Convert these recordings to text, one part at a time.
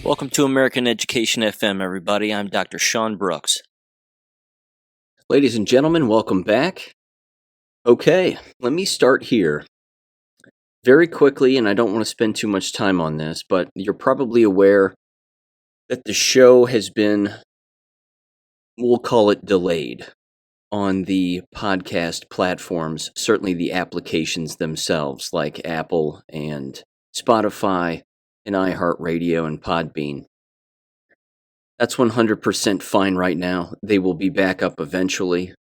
Welcome to American Education FM, everybody. I'm Dr. Sean Brooks. Ladies and gentlemen, welcome back. Okay, let me start here. Very quickly, and I don't want to spend too much time on this, but you're probably aware that the show has been, we'll call it delayed, on the podcast platforms, certainly the applications themselves, like Apple and Spotify and iHeartRadio and Podbean. That's 100% fine right now. They will be back up eventually.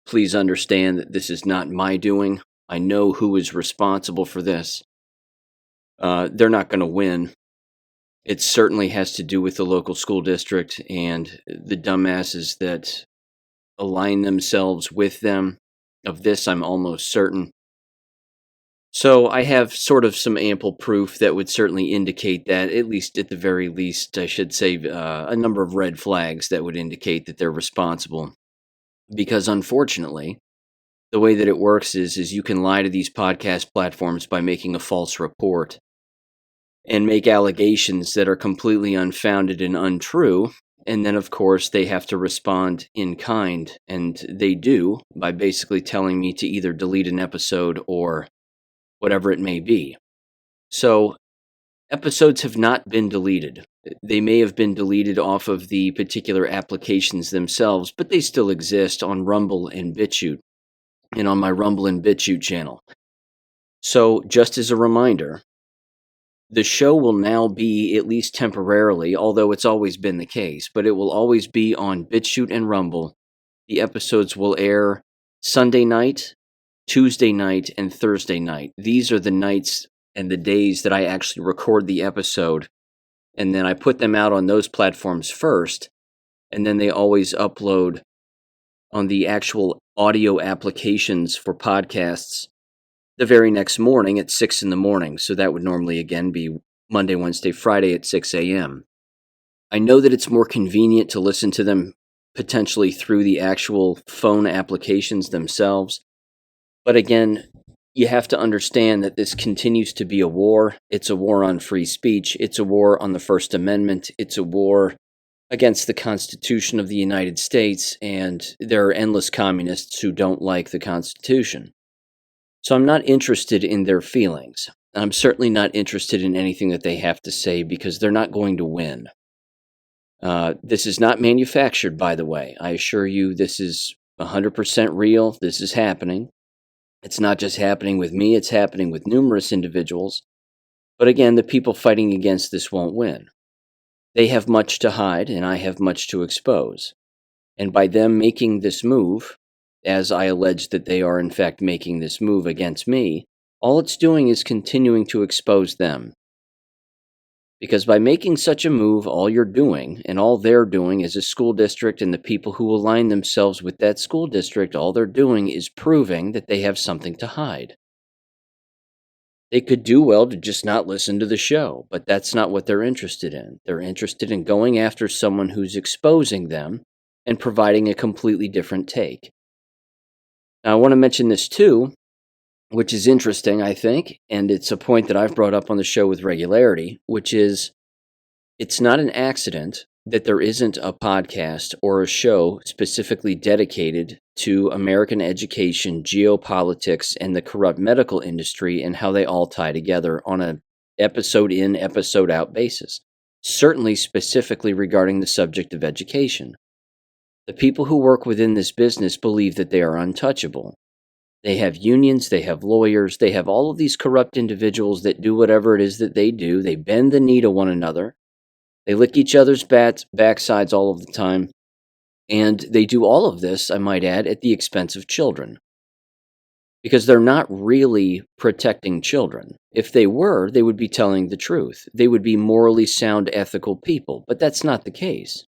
Please understand that this is not my doing. I know who is responsible for this. They're not going to win. It certainly has to do with the local school district and the dumbasses that align themselves with them. Of this, I'm almost certain. So I have sort of some ample proof that would certainly indicate that, at least at the very least, I should say, a number of red flags that would indicate that they're responsible. Because unfortunately, the way that it works is you can lie to these podcast platforms by making a false report and make allegations that are completely unfounded and untrue. And then, of course, they have to respond in kind. And they do by basically telling me to either delete an episode or whatever it may be. So, episodes have not been deleted. They may have been deleted off of the particular applications themselves, but they still exist on Rumble and BitChute, and on my Rumble and BitChute channel. So, just as a reminder, the show will now be, at least temporarily, although it's always been the case, but it will always be on BitChute and Rumble. The episodes will air Sunday night, Tuesday night, and Thursday night. These are the nights and the days that I actually record the episode, and then I put them out on those platforms first, and then they always upload on the actual audio applications for podcasts the very next morning at 6 in the morning. So that would normally, again, be Monday, Wednesday, Friday at 6 a.m. I know that it's more convenient to listen to them potentially through the actual phone applications themselves. But again, you have to understand that this continues to be a war. It's a war on free speech. It's a war on the First Amendment. It's a war against the Constitution of the United States, and there are endless communists who don't like the Constitution. So I'm not interested in their feelings. I'm certainly not interested in anything that they have to say because they're not going to win. This is not manufactured, by the way. I assure you this is 100% real. This is happening. It's not just happening with me, it's happening with numerous individuals. But again, the people fighting against this won't win. They have much to hide, and I have much to expose. And by them making this move, as I allege that they are in fact making this move against me, all it's doing is continuing to expose them. Because by making such a move, all you're doing, and all they're doing as a school district and the people who align themselves with that school district, all they're doing is proving that they have something to hide. They could do well to just not listen to the show, but that's not what they're interested in. They're interested in going after someone who's exposing them and providing a completely different take. Now, I want to mention this too, which is interesting, I think, and it's a point that I've brought up on the show with regularity, which is it's not an accident that there isn't a podcast or a show specifically dedicated to American education, geopolitics, and the corrupt medical industry and how they all tie together on a episode in, episode out basis, certainly specifically regarding the subject of education. The people who work within this business believe that they are untouchable. They have unions, they have lawyers, they have all of these corrupt individuals that do whatever it is that they do. They bend the knee to one another. They lick each other's backsides all of the time. And they do all of this, I might add, at the expense of children. Because they're not really protecting children. If they were, they would be telling the truth. They would be morally sound, ethical people. But that's not the case.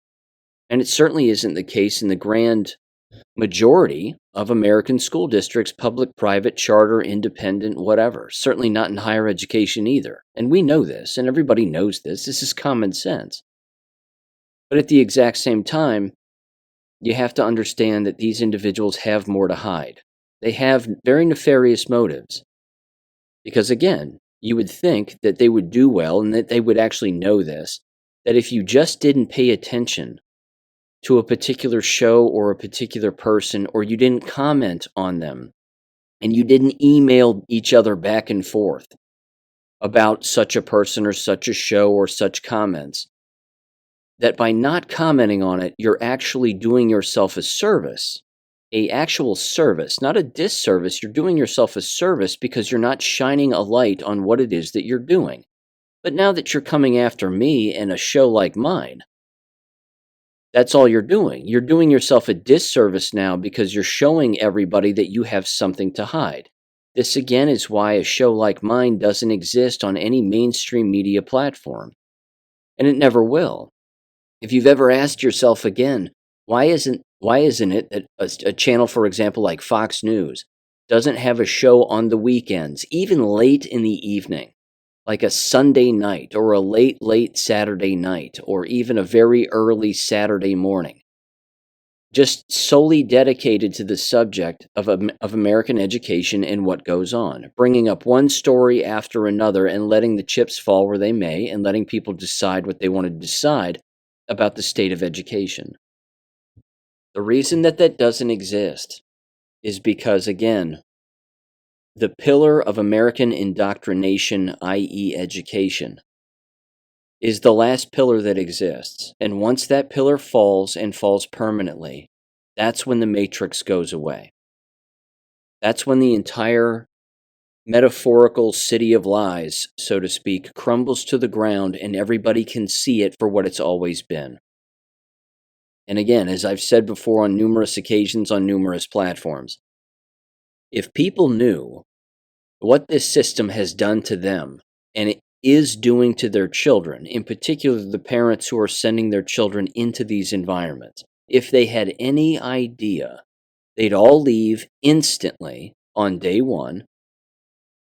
And it certainly isn't the case in the grand majority of American school districts, public, private, charter, independent, whatever. Certainly not in higher education either. And we know this, and everybody knows this. This is common sense. But at the exact same time, you have to understand that these individuals have more to hide. They have very nefarious motives. Because again, you would think that they would do well and that they would actually know this, that if you just didn't pay attention to a particular show or a particular person, or you didn't comment on them, and you didn't email each other back and forth about such a person or such a show or such comments, that by not commenting on it, you're actually doing yourself a service, a actual service, not a disservice. You're doing yourself a service because you're not shining a light on what it is that you're doing. But now that you're coming after me and a show like mine, that's all you're doing. You're doing yourself a disservice now because you're showing everybody that you have something to hide. This again is why a show like mine doesn't exist on any mainstream media platform. And it never will. If you've ever asked yourself again, why isn't it that a channel, for example, like Fox News, doesn't have a show on the weekends, even late in the evening, like a Sunday night or a late Saturday night or even a very early Saturday morning, just solely dedicated to the subject of American education and what goes on, bringing up one story after another and letting the chips fall where they may and letting people decide what they want to decide about the state of education. The reason that doesn't exist is because, again, the pillar of American indoctrination, i.e. education, is the last pillar that exists. And once that pillar falls and falls permanently, that's when the matrix goes away. That's when the entire metaphorical city of lies, so to speak, crumbles to the ground and everybody can see it for what it's always been. And again, as I've said before on numerous occasions on numerous platforms, if people knew what this system has done to them, and it is doing to their children, in particular the parents who are sending their children into these environments, if they had any idea, they'd all leave instantly on day one.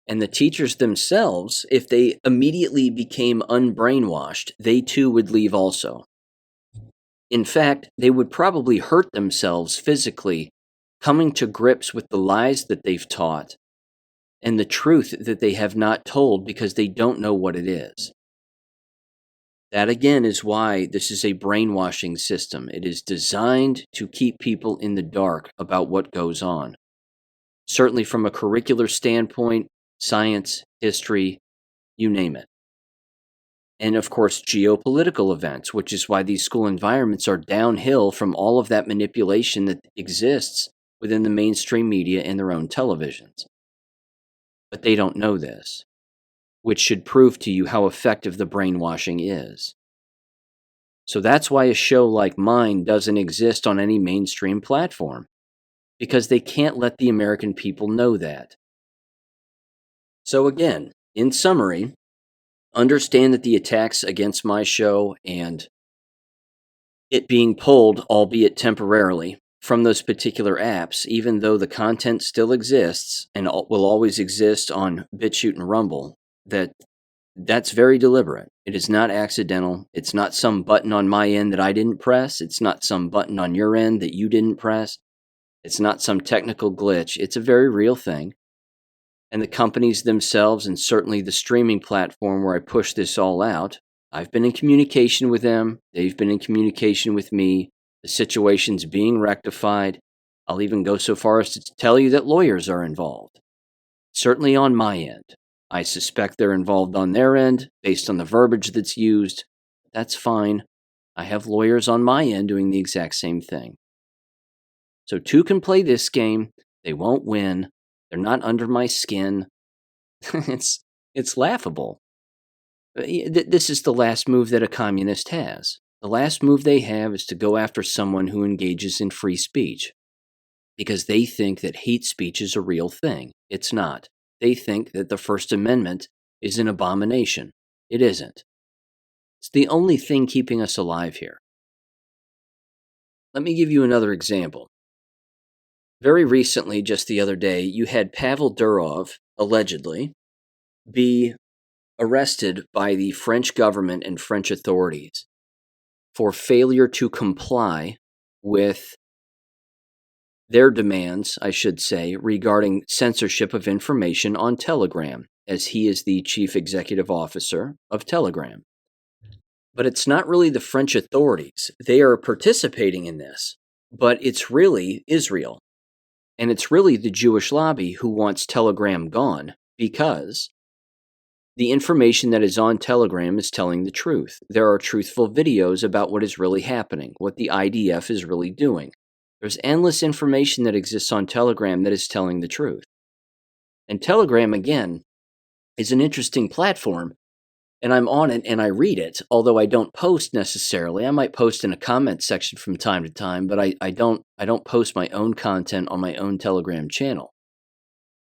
And the teachers themselves, if they immediately became unbrainwashed, they too would leave also. In fact, they would probably hurt themselves physically, coming to grips with the lies that they've taught and the truth that they have not told because they don't know what it is. That again is why this is a brainwashing system. It is designed to keep people in the dark about what goes on. Certainly from a curricular standpoint, science, history, you name it. And of course, geopolitical events, which is why these school environments are downhill from all of that manipulation that exists within the mainstream media and their own televisions. But they don't know this, which should prove to you how effective the brainwashing is. So that's why a show like mine doesn't exist on any mainstream platform, because they can't let the American people know that. So again, in summary, understand that the attacks against my show and it being pulled, albeit temporarily, from those particular apps, even though the content still exists and will always exist on BitChute and Rumble, that's very deliberate. It is not accidental. It's not some button on my end that I didn't press. It's not some button on your end that you didn't press. It's not some technical glitch. It's a very real thing. And the companies themselves, and certainly the streaming platform where I push this all out, I've been in communication with them. They've been in communication with me. The situation's being rectified. I'll even go so far as to tell you that lawyers are involved. Certainly on my end. I suspect they're involved on their end, based on the verbiage that's used. That's fine. I have lawyers on my end doing the exact same thing. So two can play this game. They won't win. They're not under my skin. It's laughable. This is the last move that a communist has. The last move they have is to go after someone who engages in free speech, because they think that hate speech is a real thing. It's not. They think that the First Amendment is an abomination. It isn't. It's the only thing keeping us alive here. Let me give you another example. Very recently, just the other day, you had Pavel Durov, allegedly, be arrested by the French government and French authorities for failure to comply with their demands, I should say, regarding censorship of information on Telegram, as he is the chief executive officer of Telegram. But it's not really the French authorities. They are participating in this, but it's really Israel. And it's really the Jewish lobby who wants Telegram gone because the information that is on Telegram is telling the truth. There are truthful videos about what is really happening, what the IDF is really doing. There's endless information that exists on Telegram that is telling the truth. And Telegram, again, is an interesting platform, and I'm on it and I read it, although I don't post necessarily. I might post in a comment section from time to time, but I don't post my own content on my own Telegram channel.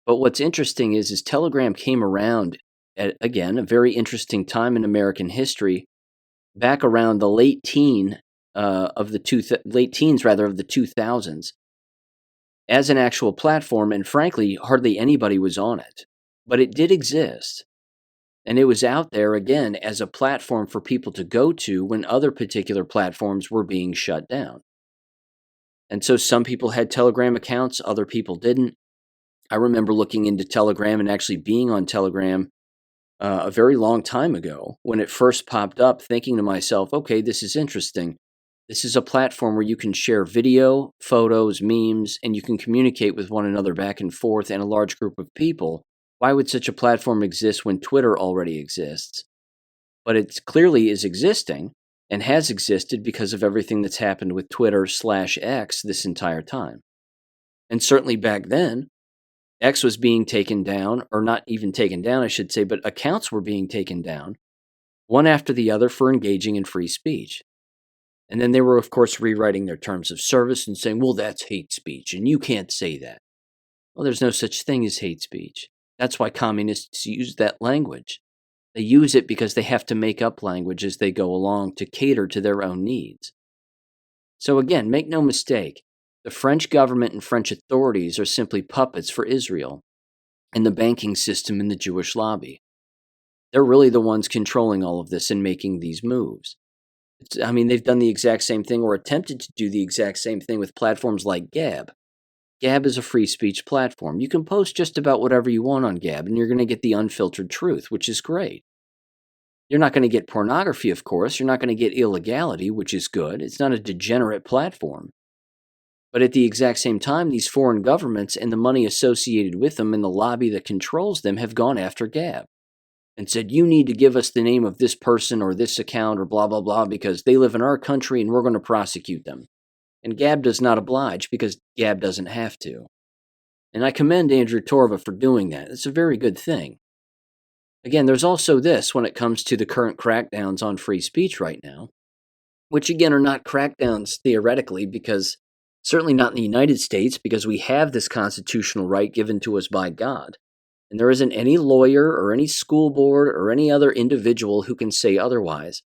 But what's interesting is Telegram came around at, again, a very interesting time in American history, back around the late teens of the 2000s, as an actual platform, and frankly, hardly anybody was on it. But it did exist. And it was out there, again, as a platform for people to go to when other particular platforms were being shut down. And so some people had Telegram accounts, other people didn't. I remember looking into Telegram and actually being on Telegram a very long time ago when it first popped up, thinking to myself, okay, this is interesting. This is a platform where you can share video, photos, memes, and you can communicate with one another back and forth and a large group of people. Why would such a platform exist when Twitter already exists? But it clearly is existing and has existed because of everything that's happened with Twitter/X this entire time. And certainly back then, X was being taken down, or not even taken down, I should say, but accounts were being taken down, one after the other, for engaging in free speech. And then they were, of course, rewriting their terms of service and saying, well, that's hate speech, and you can't say that. Well, there's no such thing as hate speech. That's why communists use that language. They use it because they have to make up language as they go along to cater to their own needs. So again, make no mistake, the French government and French authorities are simply puppets for Israel and the banking system and the Jewish lobby. They're really the ones controlling all of this and making these moves. They've done the exact same thing or attempted to do the exact same thing with platforms like Gab. Gab is a free speech platform. You can post just about whatever you want on Gab, and you're going to get the unfiltered truth, which is great. You're not going to get pornography, of course. You're not going to get illegality, which is good. It's not a degenerate platform. But at the exact same time, these foreign governments and the money associated with them and the lobby that controls them have gone after Gab and said, you need to give us the name of this person or this account or blah, blah, blah, because they live in our country and we're going to prosecute them. And Gab does not oblige because Gab doesn't have to. And I commend Andrew Torba for doing that. It's a very good thing. Again, there's also this when it comes to the current crackdowns on free speech right now, which again are not crackdowns theoretically, because certainly not in the United States, because we have this constitutional right given to us by God. And there isn't any lawyer or any school board or any other individual who can say otherwise.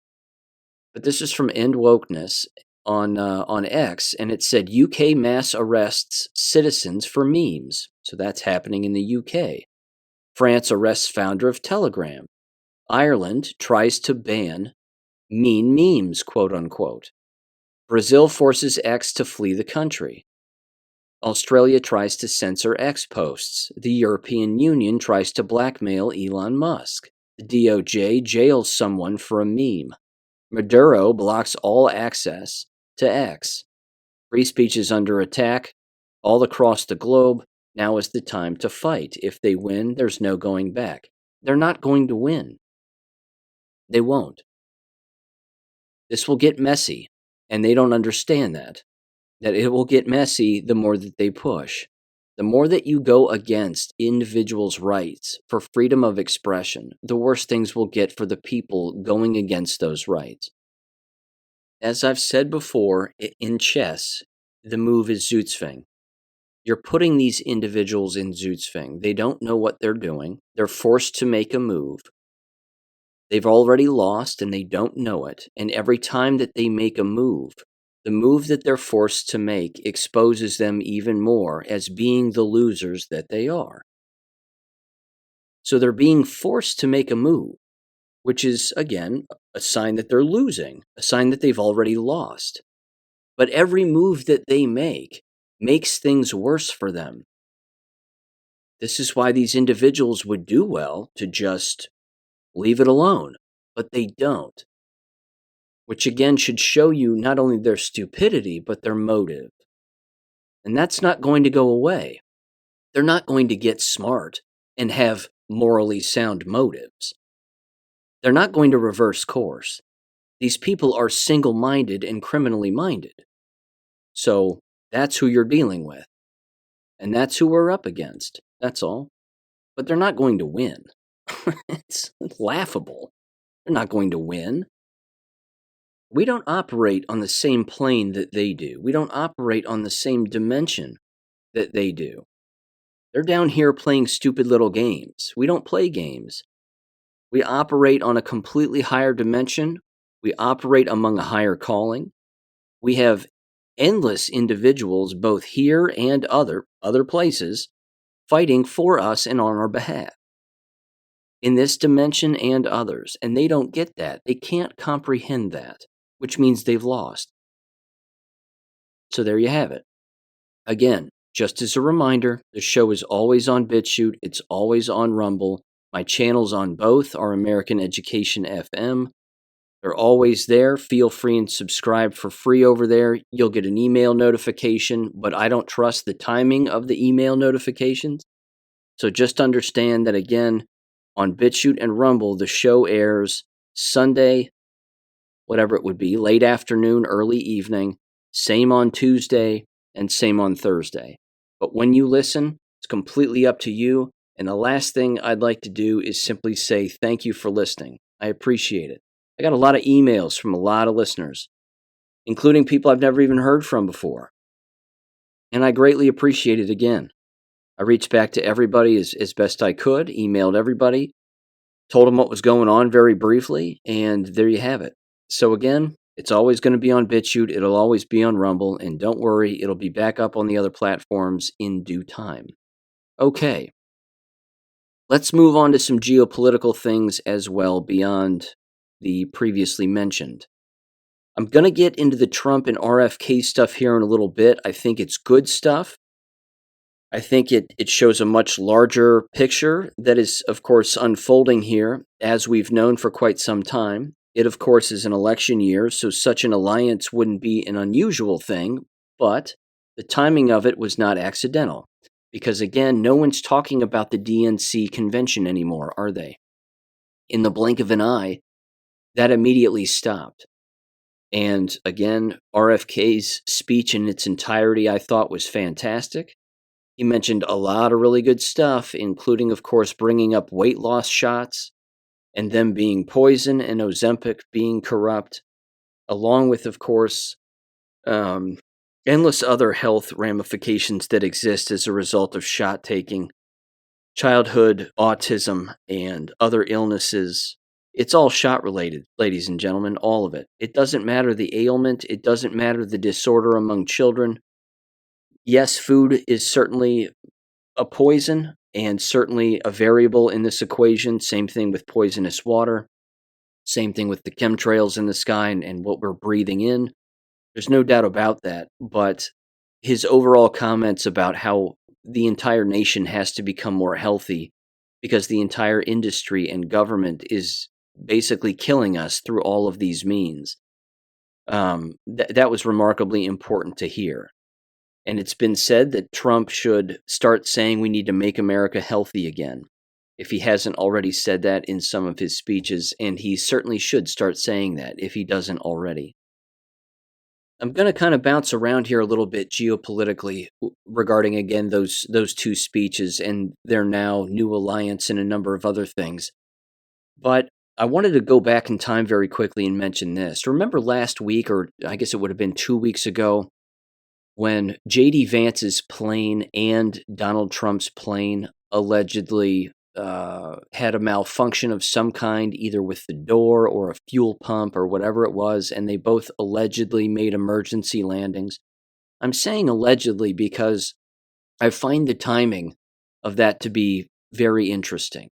But this is from End Wokeness on X, and it said UK mass arrests citizens for memes. So that's happening in the UK. France arrests founder of Telegram. Ireland tries to ban mean memes, quote unquote. Brazil forces X to flee the country. Australia tries to censor X posts. The European Union tries to blackmail Elon Musk. The DOJ jails someone for a meme. Maduro blocks all access to X. Free speech is under attack all across the globe. Now is the time to fight. If they win, there's no going back. They're not going to win. They won't. This will get messy, and they don't understand that it will get messy the more that they push. The more that you go against individuals' rights for freedom of expression, the worse things will get for the people going against those rights. As I've said before, in chess, the move is Zugzwang. You're putting these individuals in Zugzwang. They don't know what they're doing. They're forced to make a move. They've already lost and they don't know it. And every time that they make a move, the move that they're forced to make exposes them even more as being the losers that they are. So they're being forced to make a move, which is, again, a sign that they're losing, a sign that they've already lost. But every move that they make makes things worse for them. This is why these individuals would do well to just leave it alone, but they don't. which again should show you not only their stupidity, but their motive. And that's not going to go away. They're not going to get smart and have morally sound motives. They're not going to reverse course. These people are single-minded and criminally minded. So that's who you're dealing with. And that's who we're up against. That's all. But they're not going to win. It's laughable. They're not going to win. We don't operate on the same plane that they do. We don't operate on the same dimension that they do. They're down here playing stupid little games. We don't play games. We operate on a completely higher dimension. We operate among a higher calling. We have endless individuals, both here and other places, fighting for us and on our behalf. In this dimension and others. And they don't get that. They can't comprehend that, which means they've lost. So there you have it. Again, just as a reminder, the show is always on BitChute. It's always on Rumble. My channels on both are American Education FM. They're always there. Feel free and subscribe for free over there. You'll get an email notification, but I don't trust the timing of the email notifications. So just understand that, again, on BitChute and Rumble, the show airs Sunday, whatever it would be, late afternoon, early evening, same on Tuesday, and same on Thursday. But when you listen, it's completely up to you. And the last thing I'd like to do is simply say thank you for listening. I appreciate it. I got a lot of emails from a lot of listeners, including people I've never even heard from before. And I greatly appreciate it again. I reached back to everybody as best I could, emailed everybody, told them what was going on very briefly, and there you have it. So again, it's always going to be on BitChute. It'll always be on Rumble, and don't worry, it'll be back up on the other platforms in due time. Okay. Let's move on to some geopolitical things as well beyond the previously mentioned. I'm going to get into the Trump and RFK stuff here in a little bit. I think it's good stuff. I think it shows a much larger picture that is, of course, unfolding here, as we've known for quite some time. It, of course, is an election year, so such an alliance wouldn't be an unusual thing, but the timing of it was not accidental. Because, again, no one's talking about the DNC convention anymore, are they? In the blink of an eye, that immediately stopped. And, again, RFK's speech in its entirety I thought was fantastic. He mentioned a lot of really good stuff, including, of course, bringing up weight loss shots and them being poison and Ozempic being corrupt, along with, of course, endless other health ramifications that exist as a result of shot taking, childhood autism, and other illnesses. It's all shot related, ladies and gentlemen, all of it. It doesn't matter the ailment. It doesn't matter the disorder among children. Yes, food is certainly a poison and certainly a variable in this equation. Same thing with poisonous water. Same thing with the chemtrails in the sky and what we're breathing in. There's no doubt about that. But his overall comments about how the entire nation has to become more healthy because the entire industry and government is basically killing us through all of these means. That was remarkably important to hear. And it's been said that Trump should start saying we need to make America healthy again, if he hasn't already said that in some of his speeches, and he certainly should start saying that if he doesn't already. I'm going to kind of bounce around here a little bit geopolitically regarding, again, those two speeches and their now new alliance and a number of other things. But I wanted to go back in time very quickly and mention this. Remember last week, or I guess it would have been 2 weeks ago, when J.D. Vance's plane and Donald Trump's plane allegedly had a malfunction of some kind, either with the door or a fuel pump or whatever it was, and they both allegedly made emergency landings. I'm saying allegedly because I find the timing of that to be very interesting.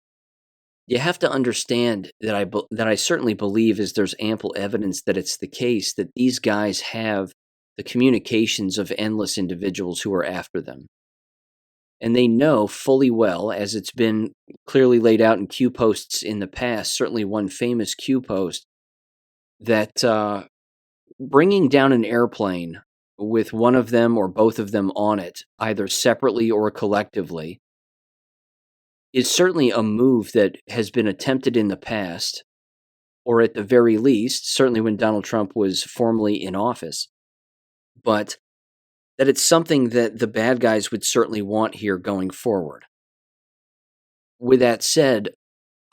You have to understand that I certainly believe, as there's ample evidence that it's the case, that these guys have the communications of endless individuals who are after them. And they know fully well, as it's been clearly laid out in Q posts in the past, certainly one famous Q post, that bringing down an airplane with one of them or both of them on it, either separately or collectively, is certainly a move that has been attempted in the past, or at the very least, certainly when Donald Trump was formally in office. But that it's something that the bad guys would certainly want here going forward. With that said,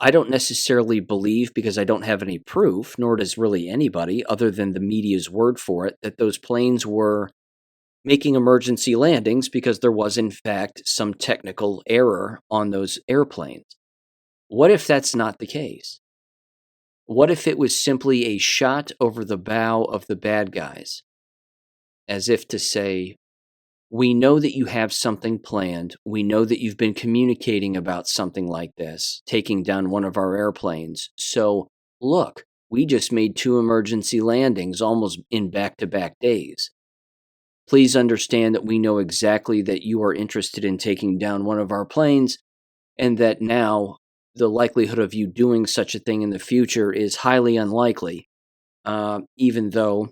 I don't necessarily believe, because I don't have any proof, nor does really anybody other than the media's word for it, that those planes were making emergency landings because there was, in fact, some technical error on those airplanes. What if that's not the case? What if it was simply a shot over the bow of the bad guys, as if to say, we know that you have something planned. We know that you've been communicating about something like this, taking down one of our airplanes. So, look, we just made 2 emergency landings almost in back-to-back days. Please understand that we know exactly that you are interested in taking down one of our planes, and that now the likelihood of you doing such a thing in the future is highly unlikely, even though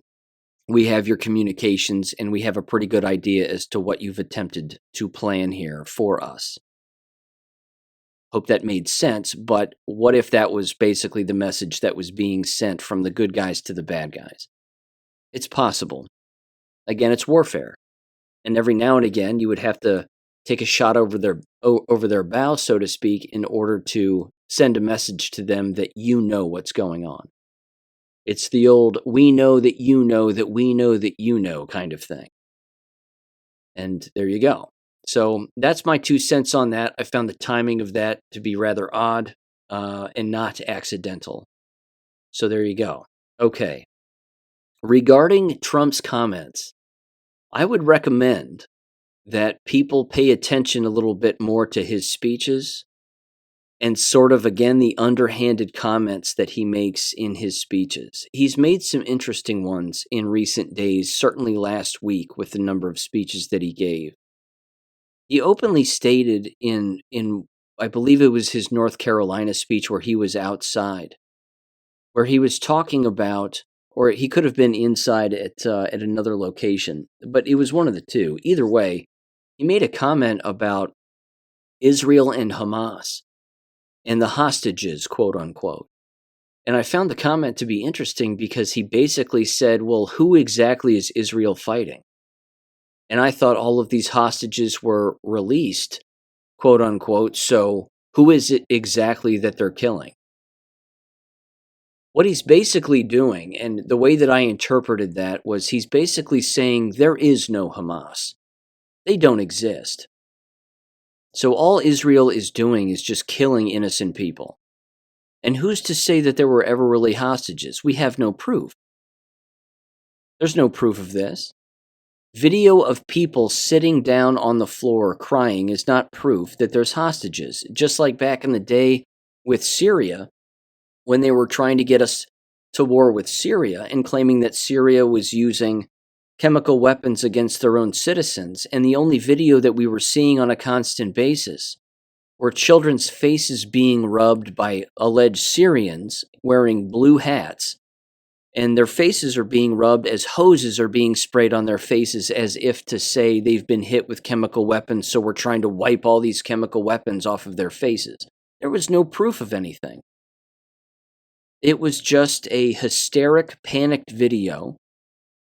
we have your communications and we have a pretty good idea as to what you've attempted to plan here for us. Hope that made sense, but what if that was basically the message that was being sent from the good guys to the bad guys? It's possible. Again, it's warfare. And every now and again, you would have to take a shot over their bow, so to speak, in order to send a message to them that you know what's going on. It's the old, we know that you know that we know that you know kind of thing. And there you go. So that's my 2 cents on that. I found the timing of that to be rather odd and not accidental. So there you go. Okay. Regarding Trump's comments, I would recommend that people pay attention a little bit more to his speeches and sort of, again, the underhanded comments that he makes in his speeches. He's made some interesting ones in recent days, certainly last week with the number of speeches that he gave. He openly stated in I believe it was his North Carolina speech where he was outside, where he was talking about, or he could have been inside at another location, but it was one of the two. Either way, he made a comment about Israel and Hamas and the hostages, quote unquote. And I found the comment to be interesting because he basically said, well, who exactly is Israel fighting? And I thought all of these hostages were released, quote unquote, so who is it exactly that they're killing? What he's basically doing, and the way that I interpreted that, was he's basically saying there is no Hamas. They don't exist. So all Israel is doing is just killing innocent people. And who's to say that there were ever really hostages? We have no proof. There's no proof of this. Video of people sitting down on the floor crying is not proof that there's hostages. Just like back in the day with Syria, when they were trying to get us to war with Syria and claiming that Syria was using chemical weapons against their own citizens, and the only video that we were seeing on a constant basis were children's faces being rubbed by alleged Syrians wearing blue hats, and their faces are being rubbed as hoses are being sprayed on their faces as if to say they've been hit with chemical weapons, so we're trying to wipe all these chemical weapons off of their faces. There was no proof of anything. It was just a hysteric, panicked video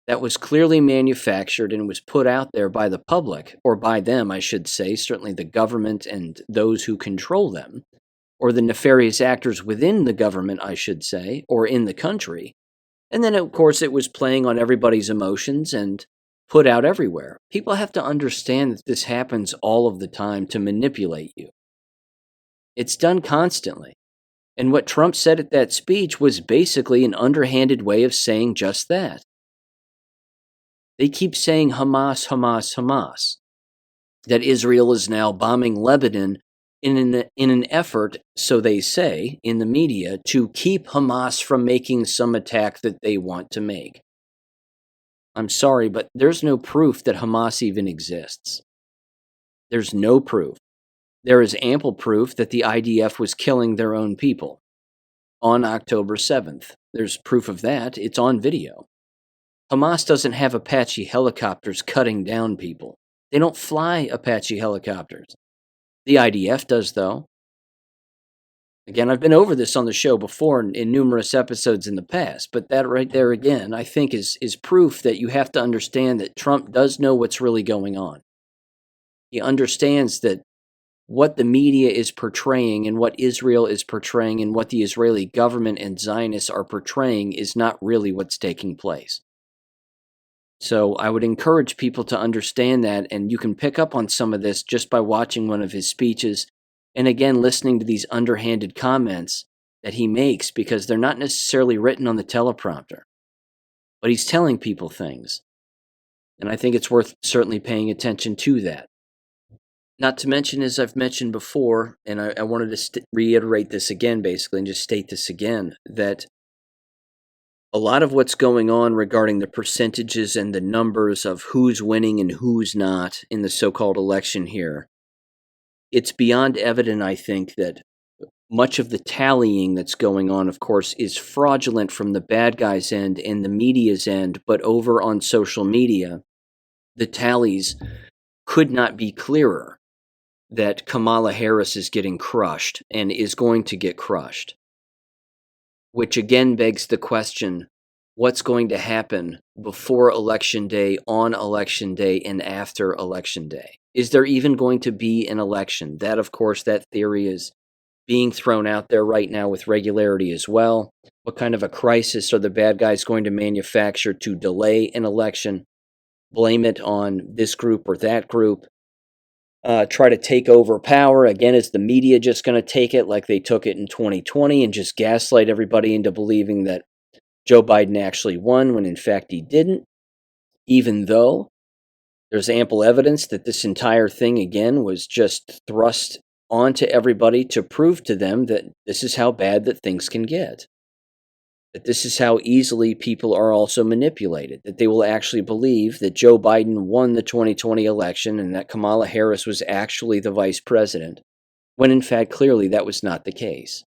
that was clearly manufactured and was put out there by the public, or by them, I should say, certainly the government and those who control them, or the nefarious actors within the government, I should say, or in the country. And then, of course, it was playing on everybody's emotions and put out everywhere. People have to understand that this happens all of the time to manipulate you. It's done constantly. And what Trump said at that speech was basically an underhanded way of saying just that. They keep saying Hamas, Hamas, Hamas, that Israel is now bombing Lebanon in an effort, so they say in the media, to keep Hamas from making some attack that they want to make. I'm sorry, but there's no proof that Hamas even exists. There's no proof. There is ample proof that the IDF was killing their own people on October 7th. There's proof of that. It's on video. Hamas doesn't have Apache helicopters cutting down people. They don't fly Apache helicopters. The IDF does, though. Again, I've been over this on the show before in numerous episodes in the past, but that right there again, I think is proof that you have to understand that Trump does know what's really going on. He understands that what the media is portraying and what Israel is portraying and what the Israeli government and Zionists are portraying is not really what's taking place. So I would encourage people to understand that, and you can pick up on some of this just by watching one of his speeches. And again, listening to these underhanded comments that he makes, because they're not necessarily written on the teleprompter. But he's telling people things. And I think it's worth certainly paying attention to that. Not to mention, as I've mentioned before, and I wanted to reiterate this again, basically, and just state this again, that a lot of what's going on regarding the percentages and the numbers of who's winning and who's not in the so-called election here, it's beyond evident, I think, that much of the tallying that's going on, of course, is fraudulent from the bad guys' end and the media's end, but over on social media, the tallies could not be clearer that Kamala Harris is getting crushed and is going to get crushed. Which again begs the question, what's going to happen before Election Day, on Election Day, and after Election Day? Is there even going to be an election? That, of course, that theory is being thrown out there right now with regularity as well. What kind of a crisis are the bad guys going to manufacture to delay an election? Blame it on this group or that group. Try to take over power. Again, is the media just going to take it like they took it in 2020 and just gaslight everybody into believing that Joe Biden actually won when in fact he didn't? Even though there's ample evidence that this entire thing, again, was just thrust onto everybody to prove to them that this is how bad that things can get. That this is how easily people are also manipulated. That they will actually believe that Joe Biden won the 2020 election and that Kamala Harris was actually the vice president, when in fact clearly that was not the case.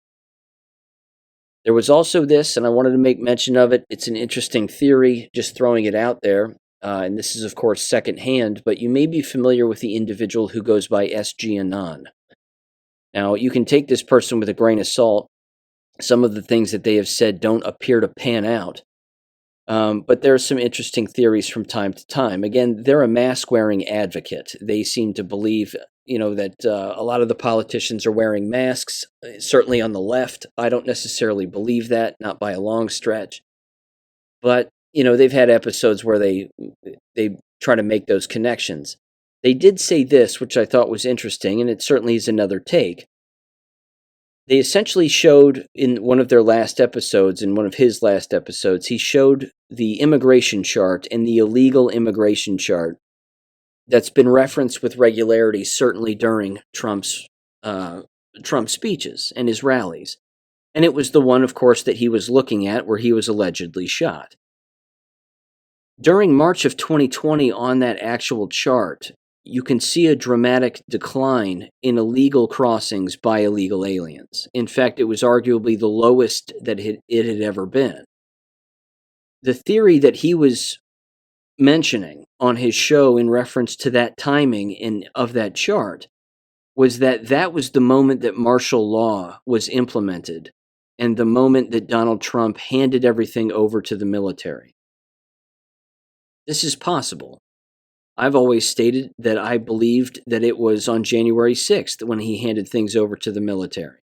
There was also this, and I wanted to make mention of it. It's an interesting theory, just throwing it out there. And this is, of course, secondhand, but you may be familiar with the individual who goes by S.G. Anon. Now, you can take this person with a grain of salt. Some of the things that they have said don't appear to pan out. But there are some interesting theories from time to time. Again, they're a mask-wearing advocate. They seem to believe, that a lot of the politicians are wearing masks, certainly on the left. I don't necessarily believe that, not by a long stretch. But, they've had episodes where they try to make those connections. They did say this, which I thought was interesting, and it certainly is another take. They essentially showed in one of their last episodes, in one of his last episodes, he showed the immigration chart and the illegal immigration chart that's been referenced with regularity, certainly during Trump's speeches and his rallies. And it was the one, of course, that he was looking at where he was allegedly shot. During March of 2020, on that actual chart, you can see a dramatic decline in illegal crossings by illegal aliens. In fact, it was arguably the lowest that it had ever been. The theory that he was mentioning on his show in reference to that timing of that chart was that was the moment that martial law was implemented and the moment that Donald Trump handed everything over to the military. This is possible. I've always stated that I believed that it was on January 6th when he handed things over to the military.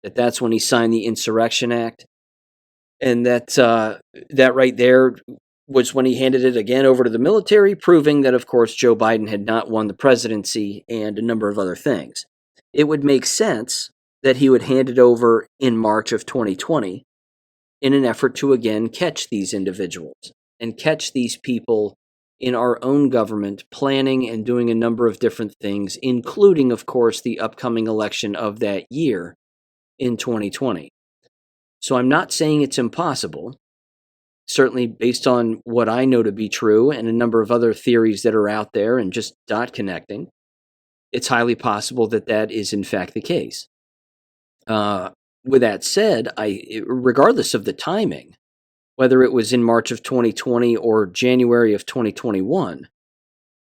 That's when he signed the Insurrection Act. And that right there was when he handed it again over to the military, proving that, of course, Joe Biden had not won the presidency and a number of other things. It would make sense that he would hand it over in March of 2020 in an effort to again catch these individuals and catch these people in our own government planning and doing a number of different things, including, of course, the upcoming election of that year in 2020. So I'm not saying it's impossible. Certainly based on what I know to be true and a number of other theories that are out there and just dot connecting, it's highly possible that that is in fact the case. with that said, regardless of the timing, whether it was in March of 2020 or January of 2021,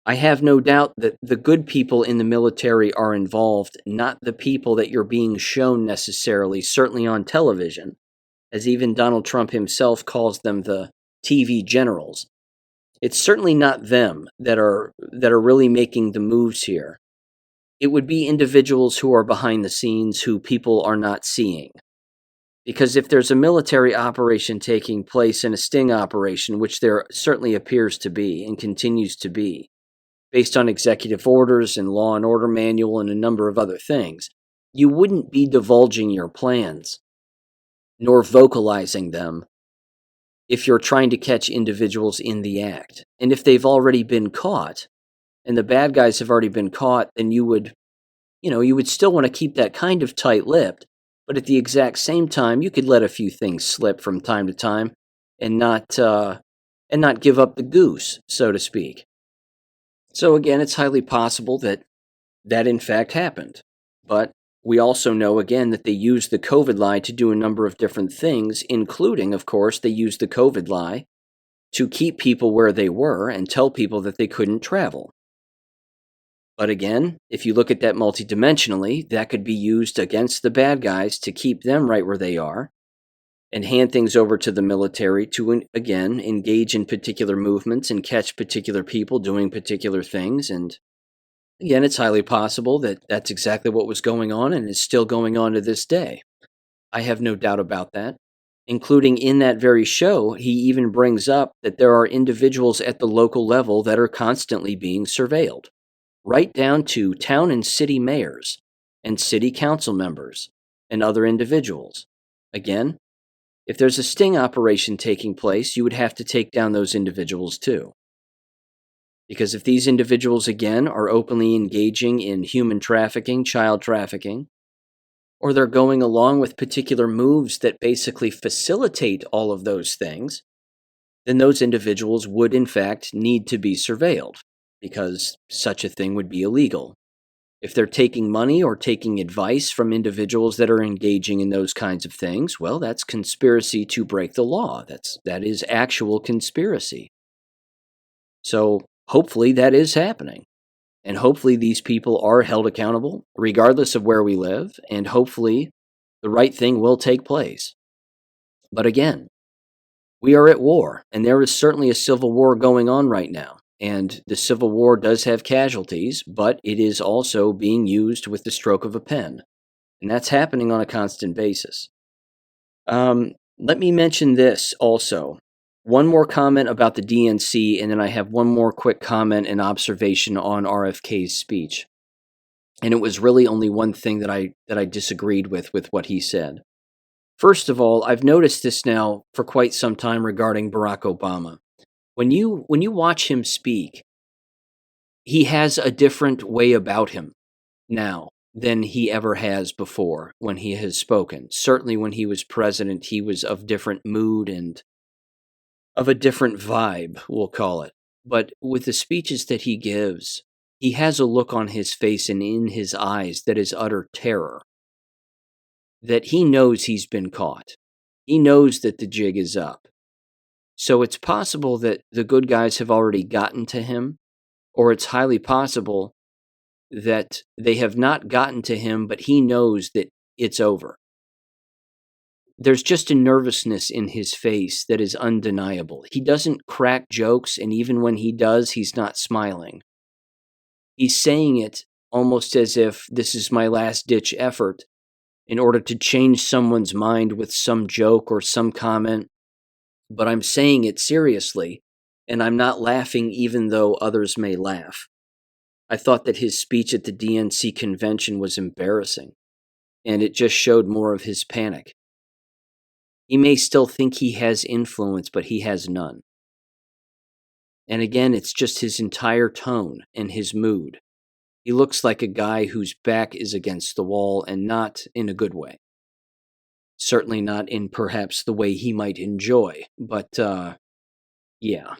I have no doubt that the good people in the military are involved, not the people that you're being shown necessarily, certainly on television, as even Donald Trump himself calls them, the TV generals. It's certainly not them that are really making the moves here. It would be individuals who are behind the scenes who people are not seeing. Because if there's a military operation taking place and a sting operation, which there certainly appears to be and continues to be, based on executive orders and law and order manual and a number of other things, you wouldn't be divulging your plans nor vocalizing them if you're trying to catch individuals in the act. And if they've already been caught and the bad guys have already been caught, then you would still want to keep that kind of tight-lipped, but at the exact same time, you could let a few things slip from time to time and not give up the goose, so to speak. So again, it's highly possible that in fact happened. But we also know, again, that they used the COVID lie to do a number of different things, including, of course, they used the COVID lie to keep people where they were and tell people that they couldn't travel. But again, if you look at that multidimensionally, that could be used against the bad guys to keep them right where they are and hand things over to the military to, again, engage in particular movements and catch particular people doing particular things. And again, it's highly possible that that's exactly what was going on and is still going on to this day. I have no doubt about that. Including in that very show, he even brings up that there are individuals at the local level that are constantly being surveilled, right down to town and city mayors and city council members and other individuals. Again, if there's a sting operation taking place, you would have to take down those individuals too. Because if these individuals, again, are openly engaging in human trafficking, child trafficking, or they're going along with particular moves that basically facilitate all of those things, then those individuals would, in fact, need to be surveilled, because such a thing would be illegal. If they're taking money or taking advice from individuals that are engaging in those kinds of things, well, that's conspiracy to break the law. That is actual conspiracy. So hopefully that is happening. And hopefully these people are held accountable, regardless of where we live, and hopefully the right thing will take place. But again, we are at war, and there is certainly a civil war going on right now. And the Civil War does have casualties, but it is also being used with the stroke of a pen. And that's happening on a constant basis. Let me mention this also. One more comment about the DNC, and then I have one more quick comment and observation on RFK's speech. And it was really only one thing that I disagreed with what he said. First of all, I've noticed this now for quite some time regarding Barack Obama. When you watch him speak, he has a different way about him now than he ever has before when he has spoken. Certainly when he was president, he was of different mood and of a different vibe, we'll call it. But with the speeches that he gives, he has a look on his face and in his eyes that is utter terror. That he knows he's been caught. He knows that the jig is up. So it's possible that the good guys have already gotten to him, or it's highly possible that they have not gotten to him, but he knows that it's over. There's just a nervousness in his face that is undeniable. He doesn't crack jokes, and even when he does, he's not smiling. He's saying it almost as if this is my last-ditch effort in order to change someone's mind with some joke or some comment, but I'm saying it seriously, and I'm not laughing even though others may laugh. I thought that his speech at the DNC convention was embarrassing, and it just showed more of his panic. He may still think he has influence, but he has none. And again, it's just his entire tone and his mood. He looks like a guy whose back is against the wall, and not in a good way. Certainly not in perhaps the way he might enjoy, but yeah,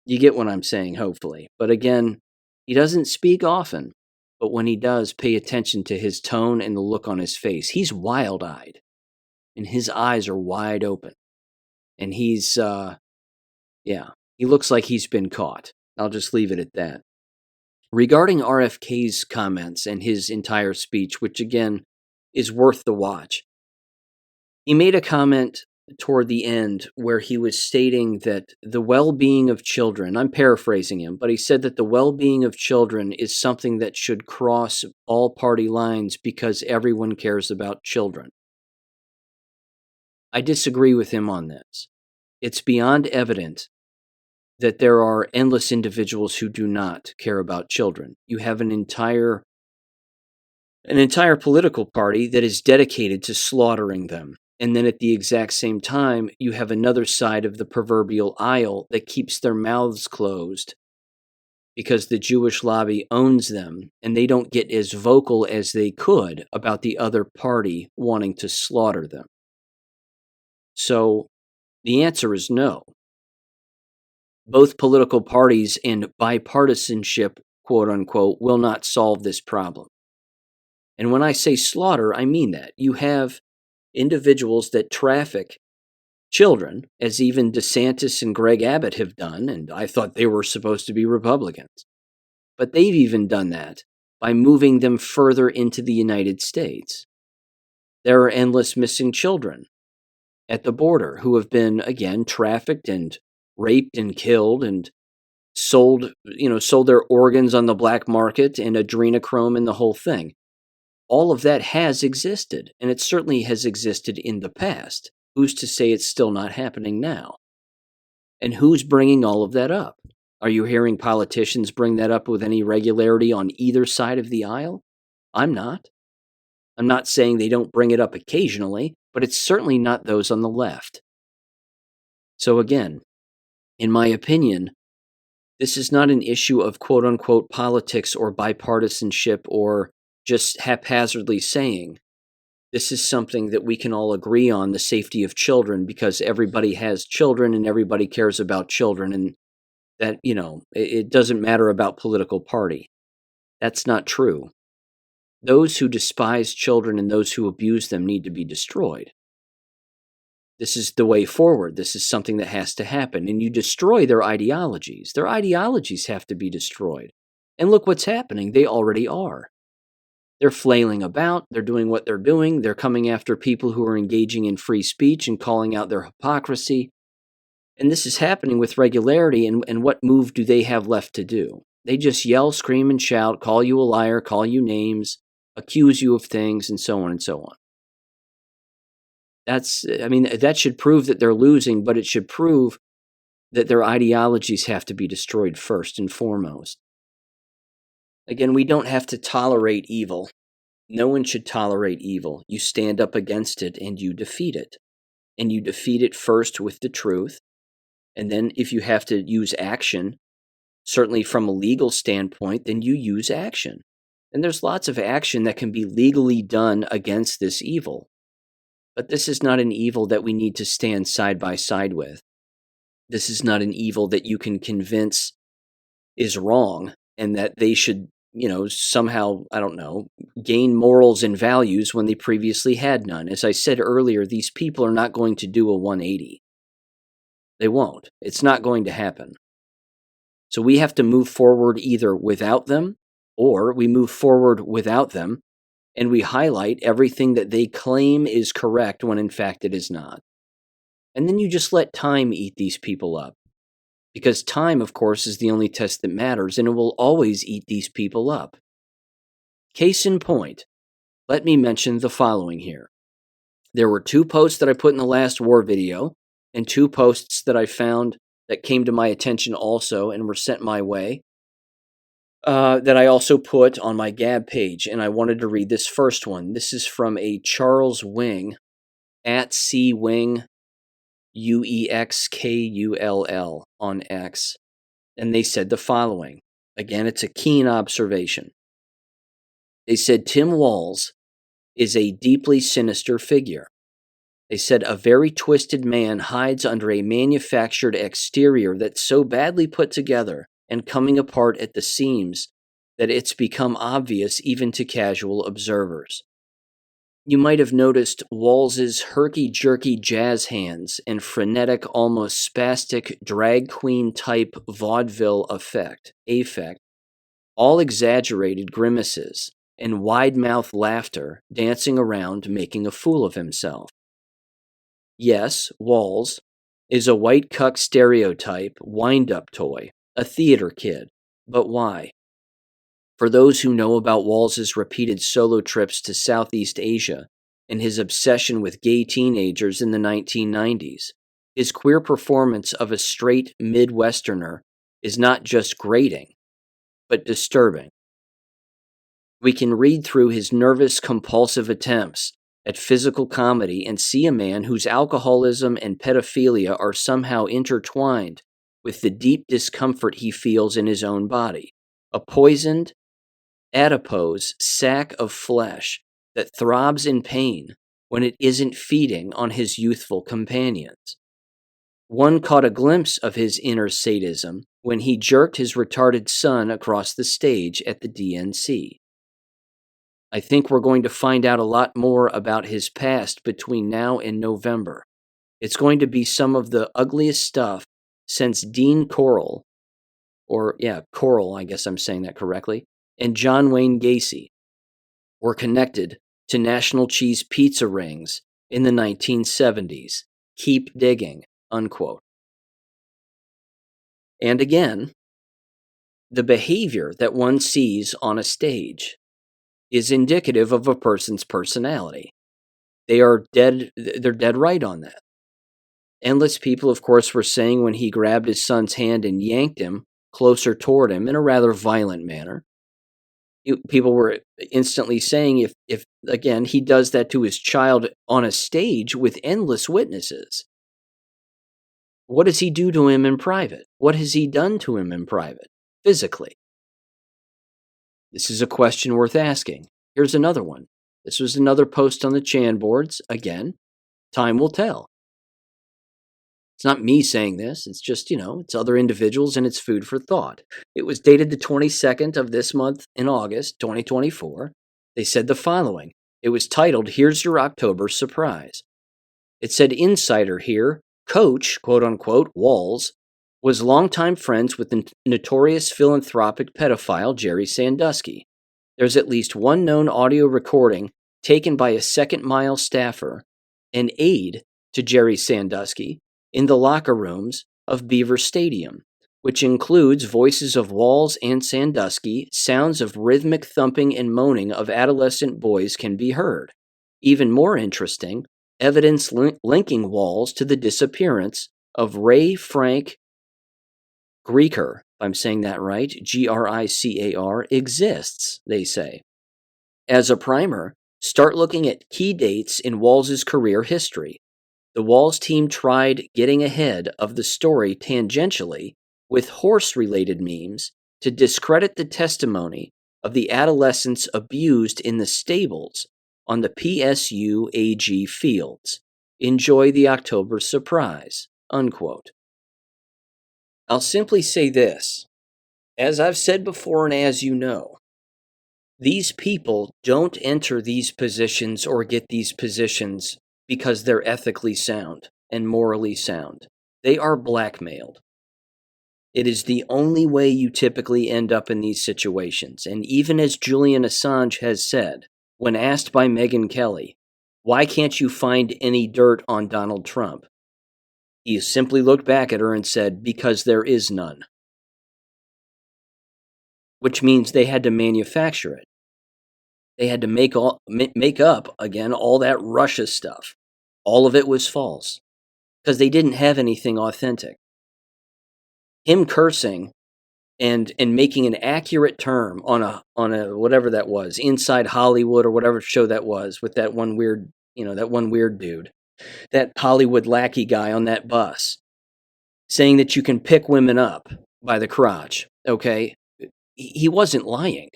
you get what I'm saying, hopefully. But again, he doesn't speak often, but when he does, pay attention to his tone and the look on his face. He's wild-eyed. and his eyes are wide open. And he's, he looks like he's been caught. I'll just leave it at that. Regarding RFK's comments and his entire speech, which again is worth the watch, he made a comment toward the end where he was stating that the well-being of children, I'm paraphrasing him, but he said that the well-being of children is something that should cross all party lines because everyone cares about children. I disagree with him on this. It's beyond evident that there are endless individuals who do not care about children. You have an entire political party that is dedicated to slaughtering them. And then at the exact same time, you have another side of the proverbial aisle that keeps their mouths closed because the Jewish lobby owns them and they don't get as vocal as they could about the other party wanting to slaughter them. So the answer is no. Both political parties and bipartisanship, quote unquote, will not solve this problem. And when I say slaughter, I mean that. You have individuals that traffic children, as even DeSantis and Greg Abbott have done, and I thought they were supposed to be Republicans. But they've even done that by moving them further into the United States. There are endless missing children at the border who have been, again, trafficked and raped and killed and sold their organs on the black market and adrenochrome and the whole thing. All of that has existed, and it certainly has existed in the past. Who's to say it's still not happening now? And who's bringing all of that up? Are you hearing politicians bring that up with any regularity on either side of the aisle? I'm not. I'm not saying they don't bring it up occasionally, but it's certainly not those on the left. So again, in my opinion, this is not an issue of quote-unquote politics or bipartisanship or just haphazardly saying, this is something that we can all agree on, the safety of children, because everybody has children and everybody cares about children, and that, it doesn't matter about political party. That's not true. Those who despise children and those who abuse them need to be destroyed. This is the way forward. This is something that has to happen. And you destroy their ideologies. Their ideologies have to be destroyed. And look what's happening. They already are. They're flailing about. They're doing what they're doing. They're coming after people who are engaging in free speech and calling out their hypocrisy. And this is happening with regularity. And what move do they have left to do? They just yell, scream, and shout, call you a liar, call you names, accuse you of things, and so on and so on. That should prove that they're losing, but it should prove that their ideologies have to be destroyed first and foremost. Again, we don't have to tolerate evil. No one should tolerate evil. You stand up against it and you defeat it. And you defeat it first with the truth. And then if you have to use action, certainly from a legal standpoint, then you use action. And there's lots of action that can be legally done against this evil. But this is not an evil that we need to stand side by side with. This is not an evil that you can convince is wrong and that they should, somehow, gain morals and values when they previously had none. As I said earlier, these people are not going to do a 180. They won't. It's not going to happen. So we have to move forward either without them, or we move forward without them, and we highlight everything that they claim is correct when in fact it is not. And then you just let time eat these people up. Because time, of course, is the only test that matters, and it will always eat these people up. Case in point, let me mention the following here. There were 2 posts that I put in the last war video, and 2 posts that I found that came to my attention also and were sent my way, that I also put on my Gab page, and I wanted to read this first one. This is from a Charles Wing, at CWing, UEXKULL on X, and they said the following. Again, it's a keen observation. They said Tim Walz is a deeply sinister figure. They said a very twisted man hides under a manufactured exterior that's so badly put together and coming apart at the seams that it's become obvious even to casual observers. You might have noticed Walls's herky-jerky jazz hands and frenetic, almost spastic drag queen-type vaudeville affect, all exaggerated grimaces and wide-mouthed laughter dancing around making a fool of himself. Yes, Walls is a white cuck stereotype wind-up toy, a theater kid. But why? For those who know about Walls's repeated solo trips to Southeast Asia and his obsession with gay teenagers in the 1990s, his queer performance of a straight Midwesterner is not just grating, but disturbing. We can read through his nervous, compulsive attempts at physical comedy and see a man whose alcoholism and pedophilia are somehow intertwined with the deep discomfort he feels in his own body, a poisoned, adipose sack of flesh that throbs in pain when it isn't feeding on his youthful companions. One caught a glimpse of his inner sadism when he jerked his retarded son across the stage at the DNC. I think we're going to find out a lot more about his past between now and November. It's going to be some of the ugliest stuff since Dean Corll, Corll, I guess I'm saying that correctly, and John Wayne Gacy were connected to National Cheese pizza rings in the 1970s. Keep digging, unquote. And again, the behavior that one sees on a stage is indicative of a person's personality. They're dead right on that. Endless people, of course, were saying when he grabbed his son's hand and yanked him closer toward him in a rather violent manner. People were instantly saying if again, he does that to his child on a stage with endless witnesses, what does he do to him in private? What has he done to him in private, physically? This is a question worth asking. Here's another one. This was another post on the Chan boards. Again, time will tell. It's not me saying this. It's just, it's other individuals and it's food for thought. It was dated the 22nd of this month in August, 2024. They said the following. It was titled, "Here's Your October Surprise." It said, "Insider here, Coach, quote unquote, Walls, was longtime friends with the notorious philanthropic pedophile Jerry Sandusky. There's at least one known audio recording taken by a second mile staffer, an aide to Jerry Sandusky, in the locker rooms of Beaver Stadium, which includes voices of Walls and Sandusky. Sounds of rhythmic thumping and moaning of adolescent boys can be heard. Even more interesting, evidence linking Walls to the disappearance of Ray Frank Grieker, if I'm saying that right, Gricar, exists, they say. As a primer, start looking at key dates in Walls' career history. The Walls team tried getting ahead of the story tangentially with horse-related memes to discredit the testimony of the adolescents abused in the stables on the PSU AG fields. Enjoy the October surprise, unquote. I'll simply say this. As I've said before and as you know, these people don't enter these positions or get these positions because they're ethically sound and morally sound. They are blackmailed. It is the only way you typically end up in these situations. And even as Julian Assange has said, when asked by Megyn Kelly, why can't you find any dirt on Donald Trump? He simply looked back at her and said, because there is none. Which means they had to manufacture it. They had to make up, again, all that Russia stuff. All of it was false. Because they didn't have anything authentic. Him cursing and making an accurate term on a whatever that was, Inside Hollywood or whatever show that was, with that one weird dude. That Hollywood lackey guy on that bus, saying that you can pick women up by the crotch, okay? He wasn't lying.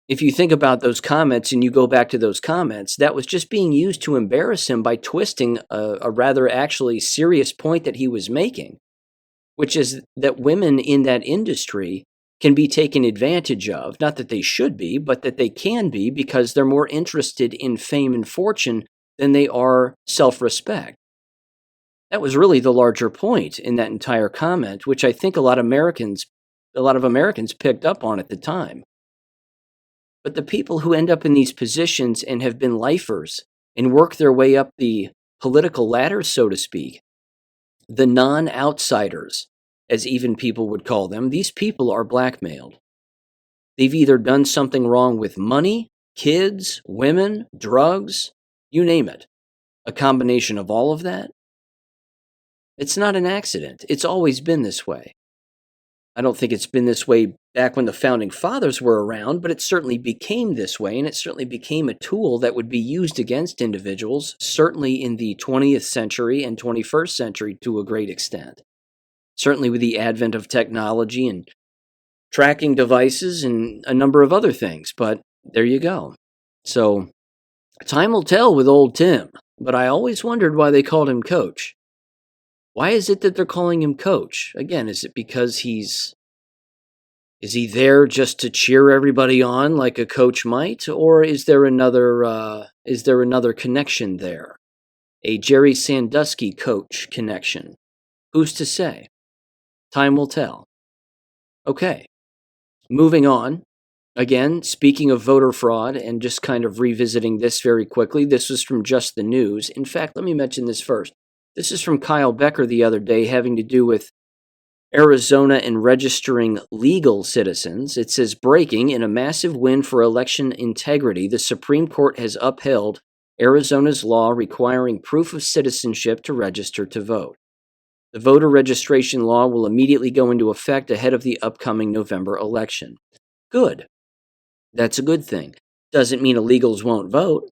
If you think about those comments and you go back to those comments, that was just being used to embarrass him by twisting a rather actually serious point that he was making, which is that women in that industry can be taken advantage of. Not that they should be, but that they can be, because they're more interested in fame and fortune than they are self-respect. That was really the larger point in that entire comment, which I think a lot of Americans picked up on at the time. But the people who end up in these positions and have been lifers and work their way up the political ladder, so to speak, the non-outsiders, as even people would call them, these people are blackmailed. They've either done something wrong with money, kids, women, drugs, you name it. A combination of all of that. It's not an accident. It's always been this way. I don't think it's been this way back when the founding fathers were around, but it certainly became this way, and it certainly became a tool that would be used against individuals, certainly in the 20th century and 21st century to a great extent. Certainly with the advent of technology and tracking devices and a number of other things, but there you go. So, time will tell with old Tim, but I always wondered why they called him Coach. Why is it that they're calling him Coach? Again, is it because is he there just to cheer everybody on like a coach might, or is there another connection there? A Jerry Sandusky coach connection? Who's to say? Time will tell. Okay, moving on. Again, speaking of voter fraud and just kind of revisiting this very quickly, this was from Just the News. In fact, let me mention this first. This is from Kyle Becker the other day, having to do with Arizona and registering legal citizens. It says, breaking, in a massive win for election integrity, the Supreme Court has upheld Arizona's law requiring proof of citizenship to register to vote. The voter registration law will immediately go into effect ahead of the upcoming November election. Good. That's a good thing. Doesn't mean illegals won't vote.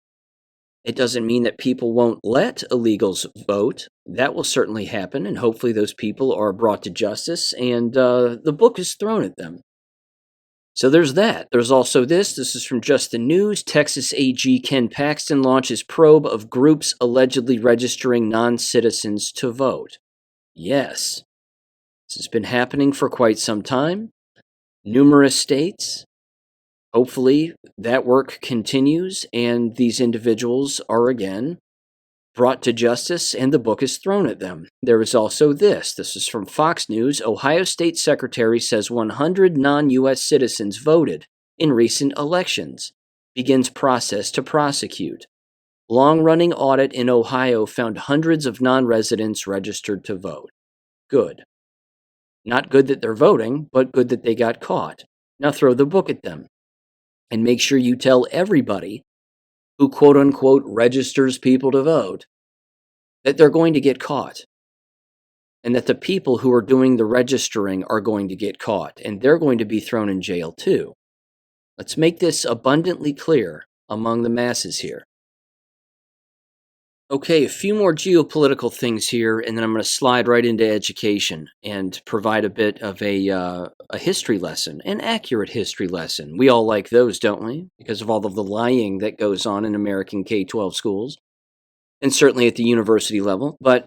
It doesn't mean that people won't let illegals vote. That will certainly happen, and hopefully those people are brought to justice, and the book is thrown at them. So there's that. There's also this. This is from Just the News. Texas AG Ken Paxton launches probe of groups allegedly registering non-citizens to vote. Yes. This has been happening for quite some time. Numerous states. Hopefully that work continues and these individuals are again brought to justice and the book is thrown at them. There is also this. This is from Fox News. Ohio State Secretary says 100 non-U.S. citizens voted in recent elections. Begins process to prosecute. Long-running audit in Ohio found hundreds of non-residents registered to vote. Good. Not good that they're voting, but good that they got caught. Now throw the book at them. And make sure you tell everybody who quote-unquote registers people to vote that they're going to get caught. And that the people who are doing the registering are going to get caught. And they're going to be thrown in jail too. Let's make this abundantly clear among the masses here. Okay, a few more geopolitical things here, and then I'm going to slide right into education and provide a bit of a history lesson, an accurate history lesson. We all like those, don't we? Because of all of the lying that goes on in American K12 schools, and certainly at the university level. But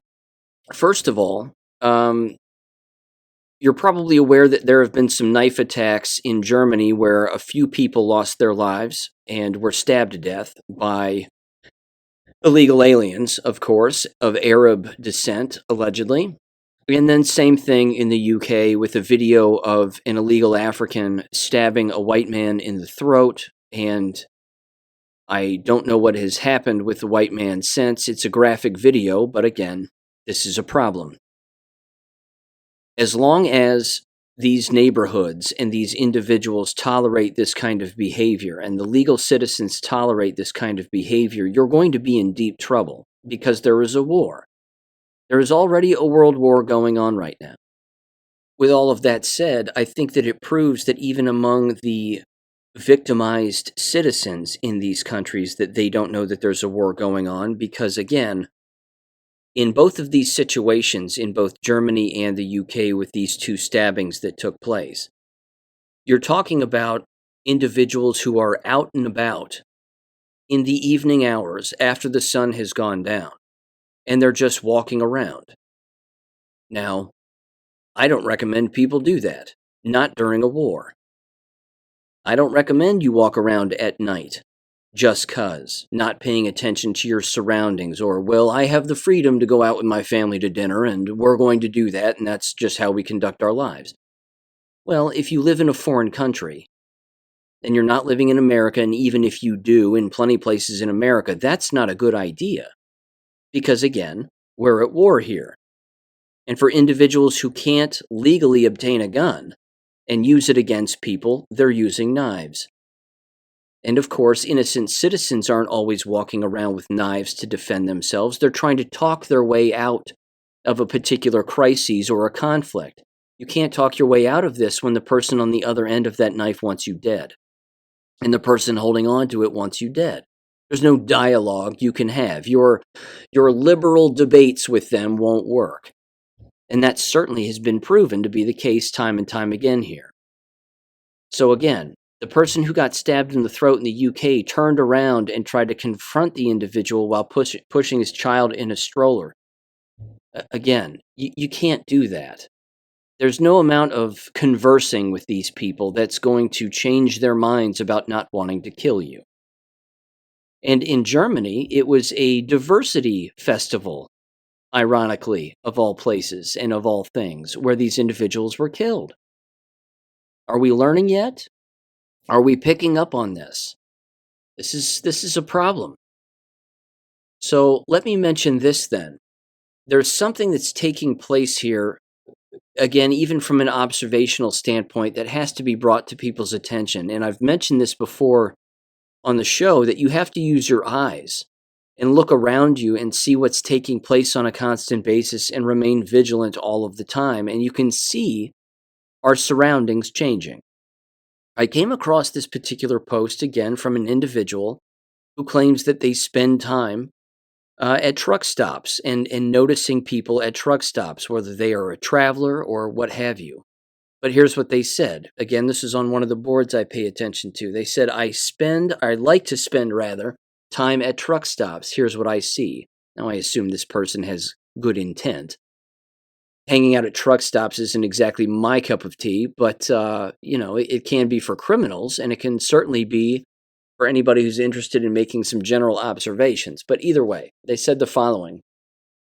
first of all, you're probably aware that there have been some knife attacks in Germany where a few people lost their lives and were stabbed to death by illegal aliens, of course, of Arab descent, allegedly. And then same thing in the UK with a video of an illegal African stabbing a white man in the throat. And I don't know what has happened with the white man since. It's a graphic video, but again, this is a problem. As long as these neighborhoods and these individuals tolerate this kind of behavior and the legal citizens tolerate this kind of behavior, you're going to be in deep trouble because there is a war. There is already a world war going on right now. With all of that said, I think that it proves that even among the victimized citizens in these countries that they don't know that there's a war going on because, again, in both of these situations, in both Germany and the UK with these two stabbings that took place, you're talking about individuals who are out and about in the evening hours after the sun has gone down, and they're just walking around. Now, I don't recommend people do that. not during a war. I don't recommend you walk around at night just 'cause, not paying attention to your surroundings, or, well, I have the freedom to go out with my family to dinner and we're going to do that and that's just how we conduct our lives. Well, if you live in a foreign country and you're not living in America, and even if you do in plenty of places in America, that's not a good idea. Because again, we're at war here. And for individuals who can't legally obtain a gun and use it against people, they're using knives. And of course, innocent citizens aren't always walking around with knives to defend themselves. They're trying to talk their way out of a particular crisis or a conflict. You can't talk your way out of this when the person on the other end of that knife wants you dead, and the person holding on to it wants you dead. There's no dialogue you can have. Your liberal debates with them won't work. And that certainly has been proven to be the case time and time again here. So again, the person who got stabbed in the throat in the UK turned around and tried to confront the individual while pushing his child in a stroller. Again, you can't do that. There's no amount of conversing with these people that's going to change their minds about not wanting to kill you. And in Germany, it was a diversity festival, ironically, of all places and of all things, where these individuals were killed. Are we learning yet? Are we picking up on this? This is a problem. So let me mention this then. There's something that's taking place here, again, even from an observational standpoint, that has to be brought to people's attention. And I've mentioned this before on the show, that you have to use your eyes and look around you and see what's taking place on a constant basis and remain vigilant all of the time. And you can see our surroundings changing. I came across this particular post again from an individual who claims that they spend time at truck stops and noticing people at truck stops, whether they are a traveler or what have you. But here's what they said. Again, this is on one of the boards I pay attention to. They said, I like to spend time at truck stops. Here's what I see. Now, I assume this person has good intent. Hanging out at truck stops isn't exactly my cup of tea, but, it can be for criminals, and it can certainly be for anybody who's interested in making some general observations. But either way, they said the following.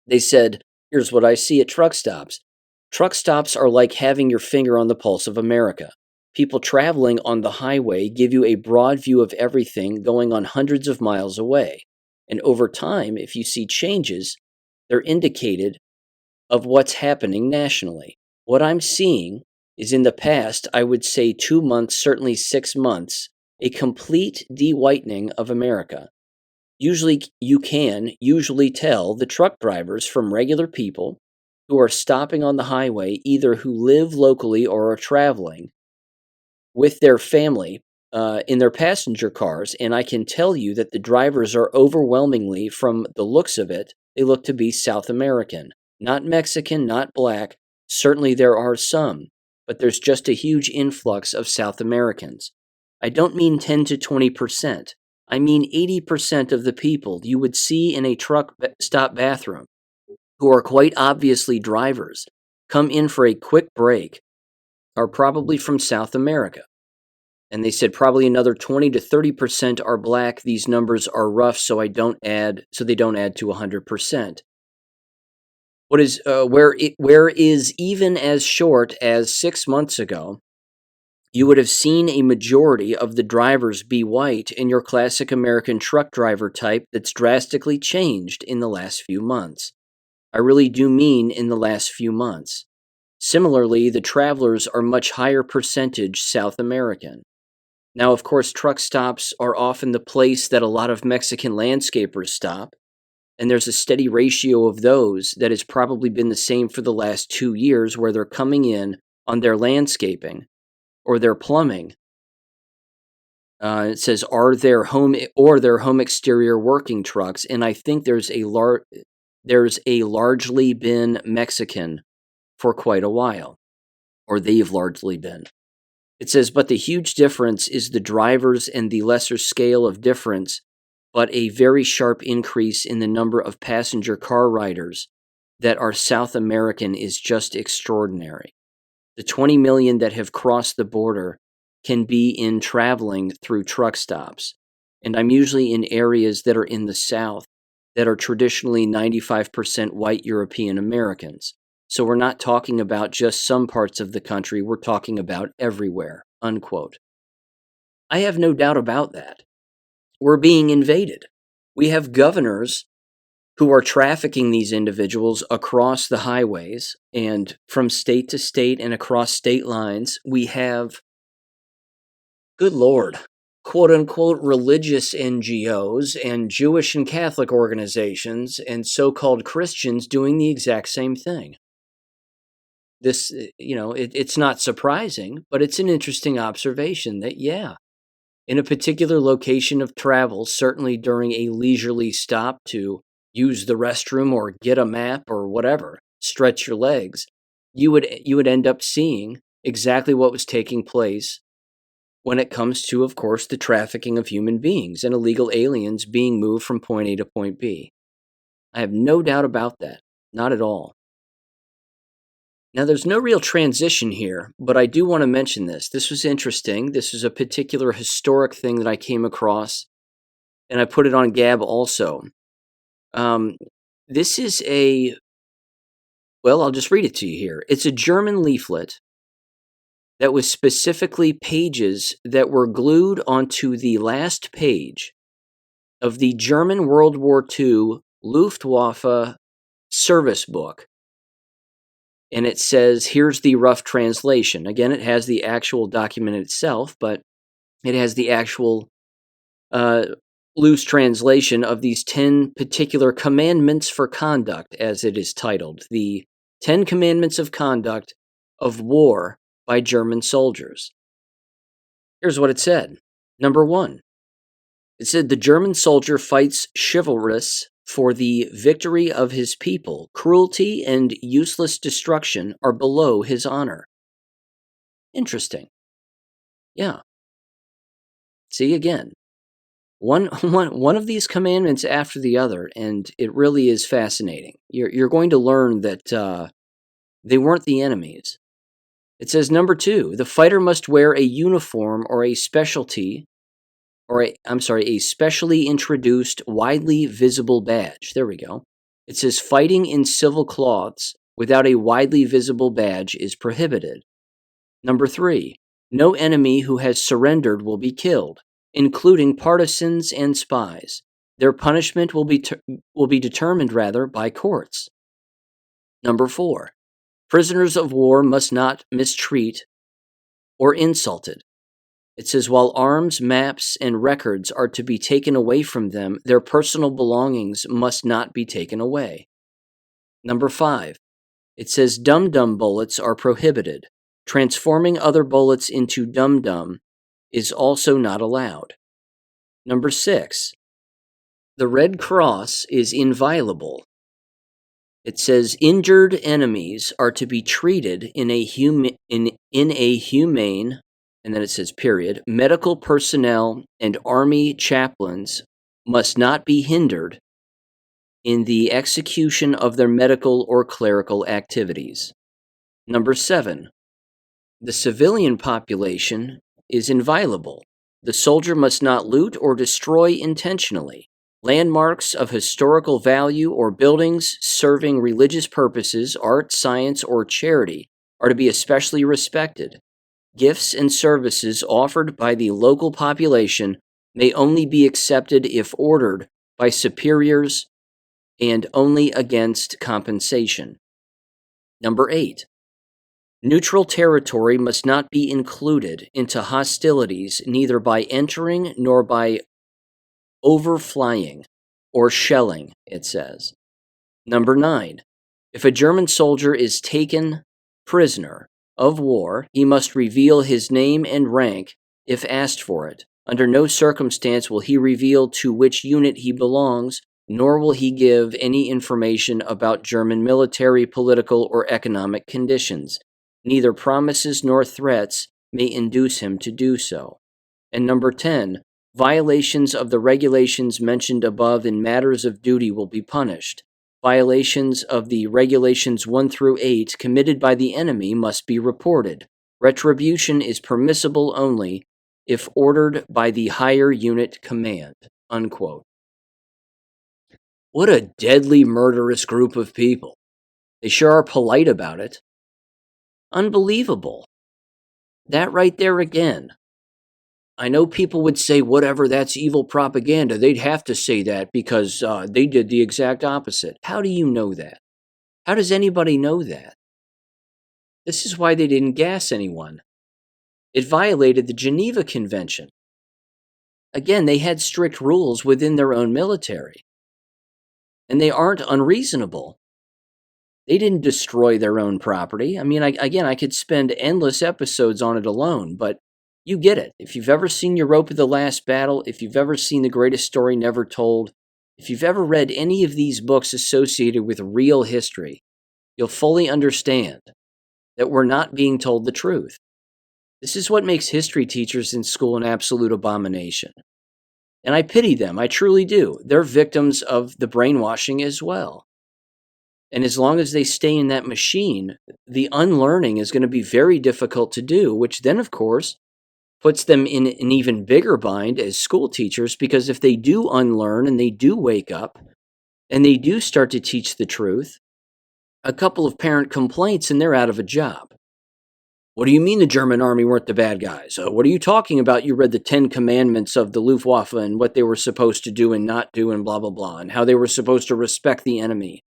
They said, here's what I see at truck stops. Truck stops are like having your finger on the pulse of America. People traveling on the highway give you a broad view of everything going on hundreds of miles away. And over time, if you see changes, they're indicated of what's happening nationally. What I'm seeing is, in the past, I would say 2 months, certainly 6 months, a complete de-whitening of America. Usually you can tell the truck drivers from regular people who are stopping on the highway, either who live locally or are traveling with their family in their passenger cars, and I can tell you that the drivers are overwhelmingly, from the looks of it, they look to be South American. Not Mexican, not black. Certainly there are some, but there's just a huge influx of South Americans. I don't mean 10 to 20%. I mean 80% of the people you would see in a truck stop bathroom, who are quite obviously drivers, come in for a quick break, are probably from South America. And they said probably another 20 to 30% are black. These numbers are rough, so they don't add to 100%. Whereas even as short as 6 months ago, you would have seen a majority of the drivers be white in your classic American truck driver type that's drastically changed in the last few months. I really do mean in the last few months. Similarly, the travelers are much higher percentage South American. Now, of course, truck stops are often the place that a lot of Mexican landscapers stop, and there's a steady ratio of those that has probably been the same for the last 2 years, where they're coming in on their landscaping or their plumbing. It says, are their home exterior working trucks, and I think there's a largely been Mexican for quite a while, or they've largely been. It says, but the huge difference is the drivers, and the lesser scale of difference, but a very sharp increase in the number of passenger car riders that are South American is just extraordinary. The 20 million that have crossed the border can be in traveling through truck stops. And I'm usually in areas that are in the South that are traditionally 95% white European Americans. So we're not talking about just some parts of the country, we're talking about everywhere, unquote. I have no doubt about that. We're being invaded. We have governors who are trafficking these individuals across the highways and from state to state and across state lines. We have, good Lord, quote unquote religious NGOs and Jewish and Catholic organizations and so-called Christians doing the exact same thing. This, it's not surprising, but it's an interesting observation that, yeah, in a particular location of travel, certainly during a leisurely stop to use the restroom or get a map or whatever, stretch your legs, you would end up seeing exactly what was taking place when it comes to, of course, the trafficking of human beings and illegal aliens being moved from point A to point B. I have no doubt about that. Not at all. Now, there's no real transition here, but I do want to mention this. This was interesting. This is a particular historic thing that I came across, and I put it on Gab also. This is I'll just read it to you here. It's a German leaflet that was specifically pages that were glued onto the last page of the German World War II Luftwaffe service book. And it says, here's the rough translation. Again, it has the actual document itself, but it has the actual loose translation of these 10 particular commandments for conduct, as it is titled. The 10 Commandments of Conduct of War by German Soldiers. Here's what it said. Number 1. It said, the German soldier fights chivalrous for the victory of his people. Cruelty and useless destruction are below his honor. Interesting. Yeah. See, again, one of these commandments after the other, and it really is fascinating. You're going to learn that they weren't the enemies. It says, number 2, the fighter must wear a uniform or a specialty a specially introduced, widely visible badge. There we go. It says fighting in civil cloths without a widely visible badge is prohibited. Number 3, no enemy who has surrendered will be killed, including partisans and spies. Their punishment will be determined by courts. Number 4, prisoners of war must not mistreat or insulted. It says, while arms, maps, and records are to be taken away from them, their personal belongings must not be taken away. Number 5, it says dum-dum bullets are prohibited. Transforming other bullets into dum-dum is also not allowed. Number 6, the Red Cross is inviolable. It says injured enemies are to be treated in a humane, and then it says, period, medical personnel and army chaplains must not be hindered in the execution of their medical or clerical activities. Number 7, the civilian population is inviolable. The soldier must not loot or destroy intentionally. Landmarks of historical value or buildings serving religious purposes, art, science, or charity are to be especially respected. Gifts and services offered by the local population may only be accepted if ordered by superiors and only against compensation. Number 8, neutral territory must not be included into hostilities neither by entering nor by overflying or shelling, it says. Number 9, if a German soldier is taken prisoner of war, he must reveal his name and rank if asked for it. Under no circumstance will he reveal to which unit he belongs, nor will he give any information about German military, political, or economic conditions. Neither promises nor threats may induce him to do so. And number 10, violations of the regulations mentioned above in matters of duty will be punished. Violations of the regulations 1 through 8 committed by the enemy must be reported. Retribution is permissible only if ordered by the higher unit command." Unquote. What a deadly, murderous group of people. They sure are polite about it. Unbelievable. That right there again. I know people would say, whatever, that's evil propaganda. They'd have to say that because they did the exact opposite. How do you know that? How does anybody know that? This is why they didn't gas anyone. It violated the Geneva Convention. Again, they had strict rules within their own military. And they aren't unreasonable. They didn't destroy their own property. I mean, I could spend endless episodes on it alone, but you get it. If you've ever seen Europa the Last Battle, if you've ever seen The Greatest Story Never Told, if you've ever read any of these books associated with real history, you'll fully understand that we're not being told the truth. This is what makes history teachers in school an absolute abomination. And I pity them. I truly do. They're victims of the brainwashing as well. And as long as they stay in that machine, the unlearning is going to be very difficult to do, which then, of course, puts them in an even bigger bind as school teachers, because if they do unlearn and they do wake up and they do start to teach the truth, a couple of parent complaints and they're out of a job. What do you mean the German army weren't the bad guys? What are you talking about? You read the 10 commandments of the Luftwaffe and what they were supposed to do and not do and blah, blah, blah, and how they were supposed to respect the enemy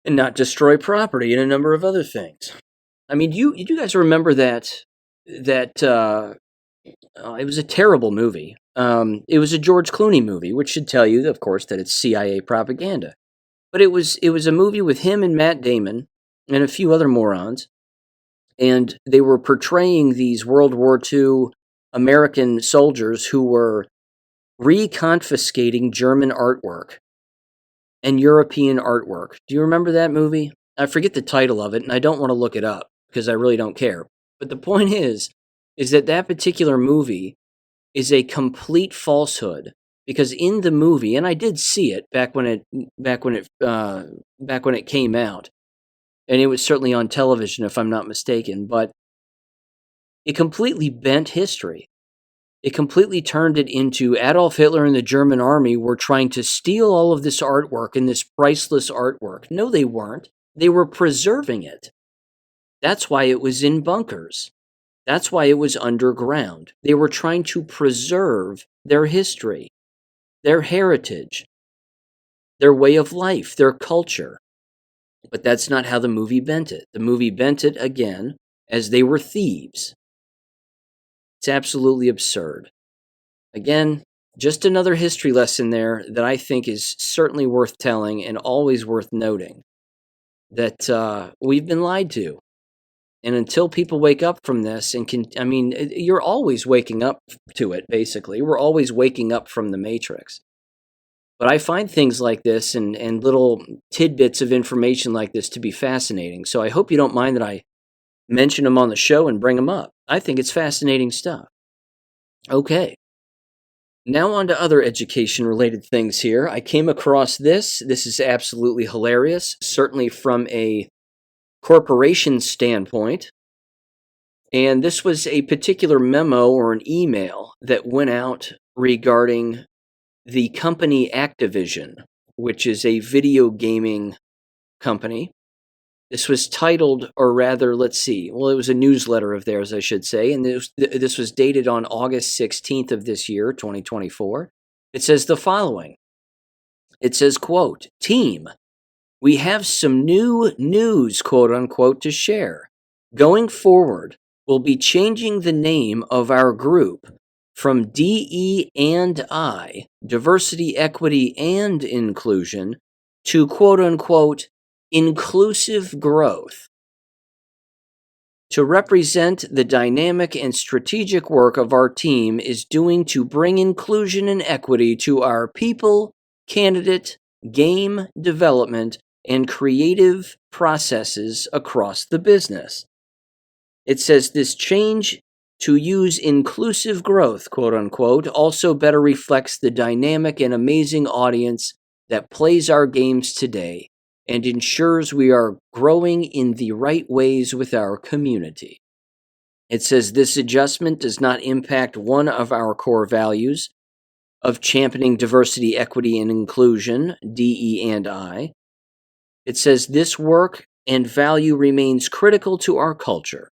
and not destroy property and a number of other things. I mean, you guys remember that it was a terrible movie. It was a George Clooney movie, which should tell you, of course, that it's CIA propaganda. But it was a movie with him and Matt Damon and a few other morons, and they were portraying these World War II American soldiers who were reconfiscating German artwork and European artwork. Do you remember that movie? I forget the title of it, and I don't want to look it up because I really don't care. But the point is that particular movie is a complete falsehood, because in the movie, and I did see it back when it came out, and it was certainly on television if I'm not mistaken, but it completely bent history. It completely turned it into Adolf Hitler and the German army were trying to steal all of this artwork and this priceless artwork. No, they weren't. They were preserving it. That's why it was in bunkers. That's why it was underground. They were trying to preserve their history, their heritage, their way of life, their culture. But that's not how the movie bent it. The movie bent it, again, as they were thieves. It's absolutely absurd. Again, just another history lesson there that I think is certainly worth telling and always worth noting, that we've been lied to. And until people wake up from this you're always waking up to it, basically. We're always waking up from the Matrix. But I find things like this and little tidbits of information like this to be fascinating. So I hope you don't mind that I mention them on the show and bring them up. I think it's fascinating stuff. Okay. Now on to other education-related things here. I came across this. This is absolutely hilarious, certainly from a corporation standpoint. And this was a particular memo or an email that went out regarding the company Activision, which is a video gaming company. This was titled, or rather, let's see, well, it was a newsletter of theirs, I should say, and this was dated on August 16th of this year, 2024. It says the following. It says, quote, "Team, we have some new news, quote unquote, to share. Going forward, we'll be changing the name of our group from DE&I, Diversity, Equity, and Inclusion, to quote unquote, Inclusive Growth, to represent the dynamic and strategic work of our team is doing to bring inclusion and equity to our people, candidate, game development, and creative processes across the business." It says this change to use inclusive growth, quote unquote, also better reflects the dynamic and amazing audience that plays our games today, and ensures we are growing in the right ways with our community. It says this adjustment does not impact one of our core values of championing diversity, equity, and inclusion, DE&I. It says this work and value remains critical to our culture.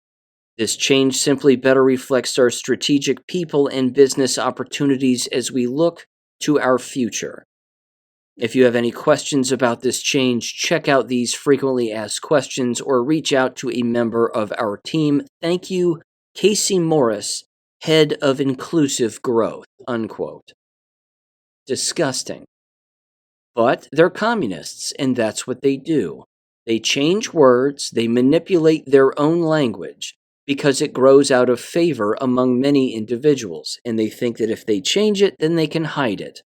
This change simply better reflects our strategic people and business opportunities as we look to our future. If you have any questions about this change, check out these frequently asked questions or reach out to a member of our team. Thank you, Casey Morris, head of inclusive growth, unquote. Disgusting. But they're communists, and that's what they do. They change words, they manipulate their own language because it grows out of favor among many individuals, and they think that if they change it, then they can hide it.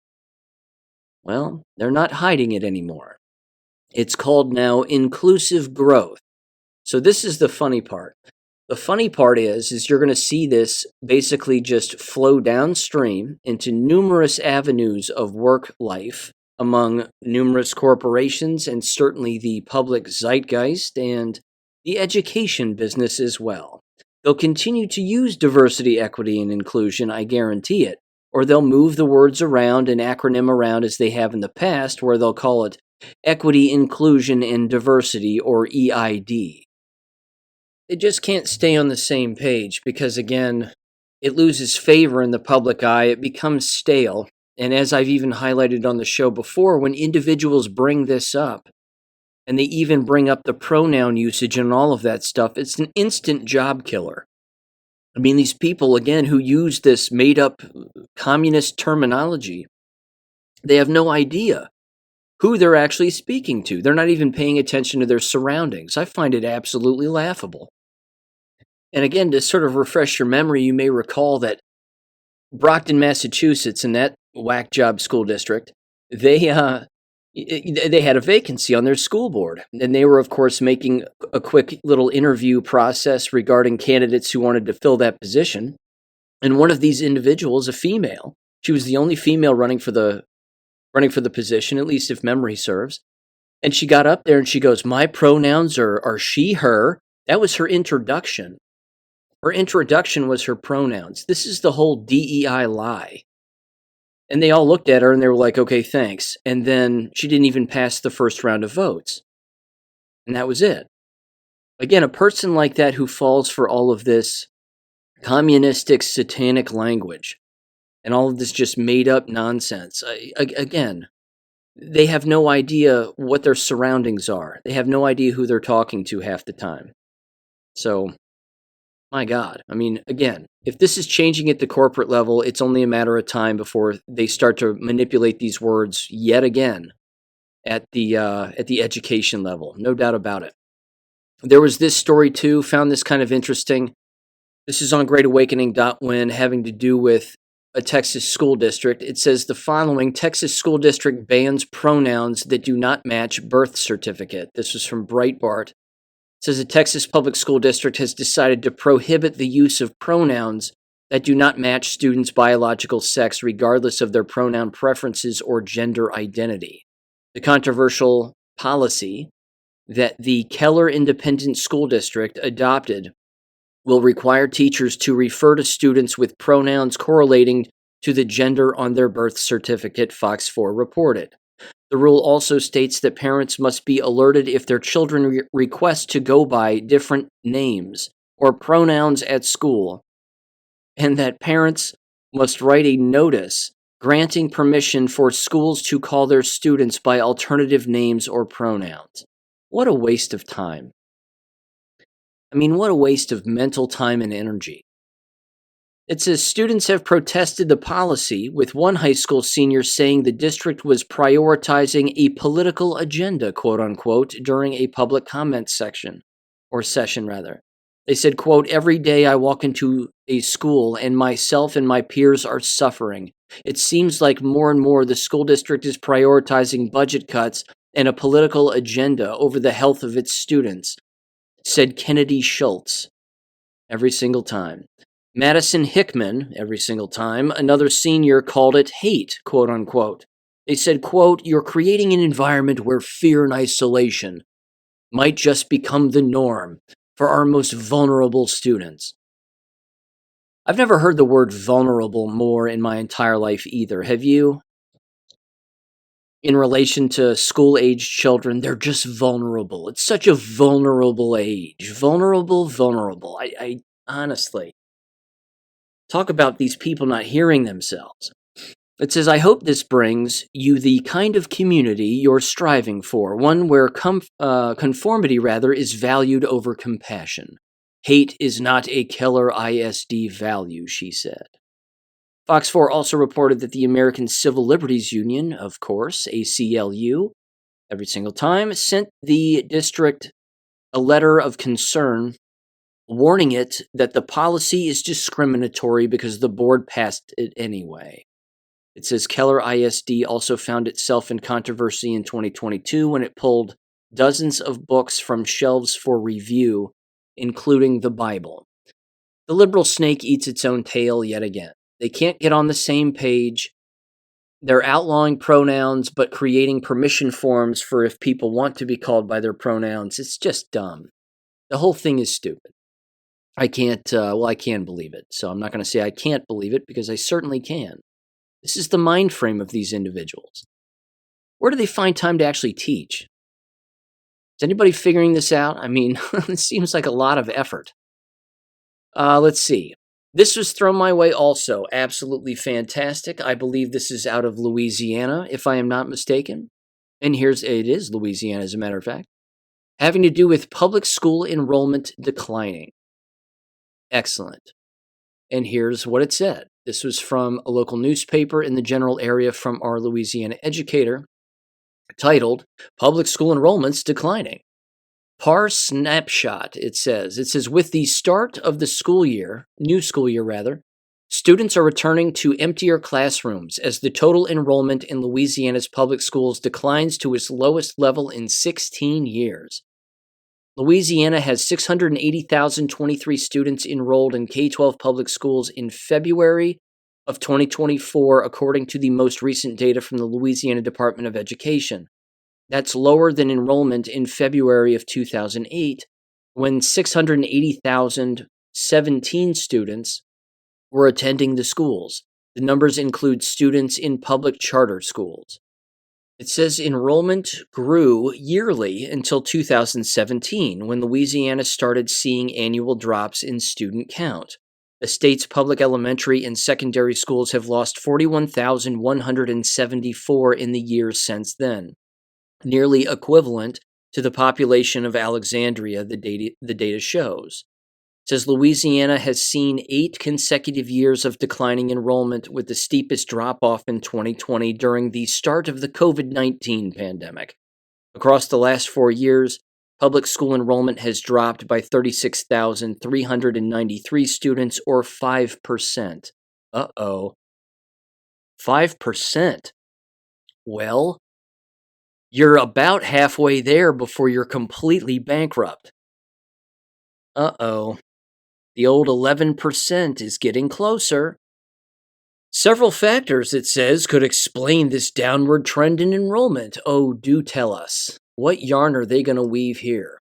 Well, they're not hiding it anymore. It's called now inclusive growth. So this is the funny part. The funny part is you're going to see this basically just flow downstream into numerous avenues of work life among numerous corporations and certainly the public zeitgeist and the education business as well. They'll continue to use diversity, equity, and inclusion, I guarantee it. Or they'll move the words around and acronym around as they have in the past, where they'll call it equity, inclusion, and diversity, or EID. They just can't stay on the same page because, again, it loses favor in the public eye. It becomes stale. And as I've even highlighted on the show before, when individuals bring this up, and they even bring up the pronoun usage and all of that stuff, it's an instant job killer. I mean, these people, again, who use this made-up communist terminology, they have no idea who they're actually speaking to. They're not even paying attention to their surroundings. I find it absolutely laughable. And again, to sort of refresh your memory, you may recall that Brockton, Massachusetts, in that whack job school district, they had a vacancy on their school board. And they were, of course, making a quick little interview process regarding candidates who wanted to fill that position. And one of these individuals, a female, she was the only female running for the position, at least if memory serves. And she got up there and she goes, "My pronouns are she, her." That was her introduction. Her introduction was her pronouns. This is the whole DEI lie. And they all looked at her and they were like, "Okay, thanks." And then she didn't even pass the first round of votes. And that was it. Again, a person like that who falls for all of this communistic, satanic language and all of this just made up nonsense, again, they have no idea what their surroundings are. They have no idea who they're talking to half the time. So, my God. I mean, again, if this is changing at the corporate level, it's only a matter of time before they start to manipulate these words yet again at the education level. No doubt about it. There was this story too, found this kind of interesting. This is on greatawakening.win, having to do with a Texas school district. It says the following: Texas school district bans pronouns that do not match birth certificate. This was from Breitbart. It says a Texas public school district has decided to prohibit the use of pronouns that do not match students' biological sex, regardless of their pronoun preferences or gender identity. The controversial policy that the Keller Independent School District adopted will require teachers to refer to students with pronouns correlating to the gender on their birth certificate, Fox 4 reported. The rule also states that parents must be alerted if their children request to go by different names or pronouns at school, and that parents must write a notice granting permission for schools to call their students by alternative names or pronouns. What a waste of time. I mean, what a waste of mental time and energy. It says students have protested the policy, with one high school senior saying the district was prioritizing a political agenda, quote unquote, during a public comment session. They said, quote, "Every day I walk into a school and myself and my peers are suffering. It seems like more and more the school district is prioritizing budget cuts and a political agenda over the health of its students," said Kennedy Schultz. Every single time. Madison Hickman, every single time, another senior, called it hate, quote unquote. They said, quote, "You're creating an environment where fear and isolation might just become the norm for our most vulnerable students." I've never heard the word vulnerable more in my entire life either. Have you? In relation to school-aged children, they're just vulnerable. It's such a vulnerable age. Vulnerable. I honestly, talk about these people not hearing themselves. It says, "I hope this brings you the kind of community you're striving for, one where conformity, rather, is valued over compassion. Hate is not a killer ISD value," she said. Fox 4 also reported that the American Civil Liberties Union, of course, ACLU, every single time, sent the district a letter of concern warning it that the policy is discriminatory because the board passed it anyway. It says Keller ISD also found itself in controversy in 2022 when it pulled dozens of books from shelves for review, including the Bible. The liberal snake eats its own tail yet again. They can't get on the same page. They're outlawing pronouns but creating permission forms for if people want to be called by their pronouns. It's just dumb. The whole thing is stupid. I can't, I can believe it. So I'm not going to say I can't believe it because I certainly can. This is the mind frame of these individuals. Where do they find time to actually teach? Is anybody figuring this out? I mean, it seems like a lot of effort. Let's see. This was thrown my way also. Absolutely fantastic. I believe this is out of Louisiana, if I am not mistaken. And it is Louisiana, as a matter of fact. Having to do with public school enrollment declining. Excellent. And here's what it said. This was from a local newspaper in the general area from our Louisiana educator, titled, "Public School Enrollment's Declining." Par snapshot, it says. It says, with the start of the new school year rather, students are returning to emptier classrooms as the total enrollment in Louisiana's public schools declines to its lowest level in 16 years. Louisiana has 680,023 students enrolled in K12 public schools in February of 2024, according to the most recent data from the Louisiana Department of Education. That's lower than enrollment in February of 2008, when 680,017 students were attending the schools. The numbers include students in public charter schools. It says enrollment grew yearly until 2017, when Louisiana started seeing annual drops in student count. The state's public elementary and secondary schools have lost 41,174 in the years since then, nearly equivalent to the population of Alexandria, the data shows. It says Louisiana has seen 8 consecutive years of declining enrollment, with the steepest drop-off in 2020 during the start of the COVID-19 pandemic. Across the last 4 years, public school enrollment has dropped by 36,393 students, or 5%. 5%. Well, you're about halfway there before you're completely bankrupt. The old 11% is getting closer. Several factors, it says, could explain this downward trend in enrollment. Oh, do tell us. What yarn are they going to weave here?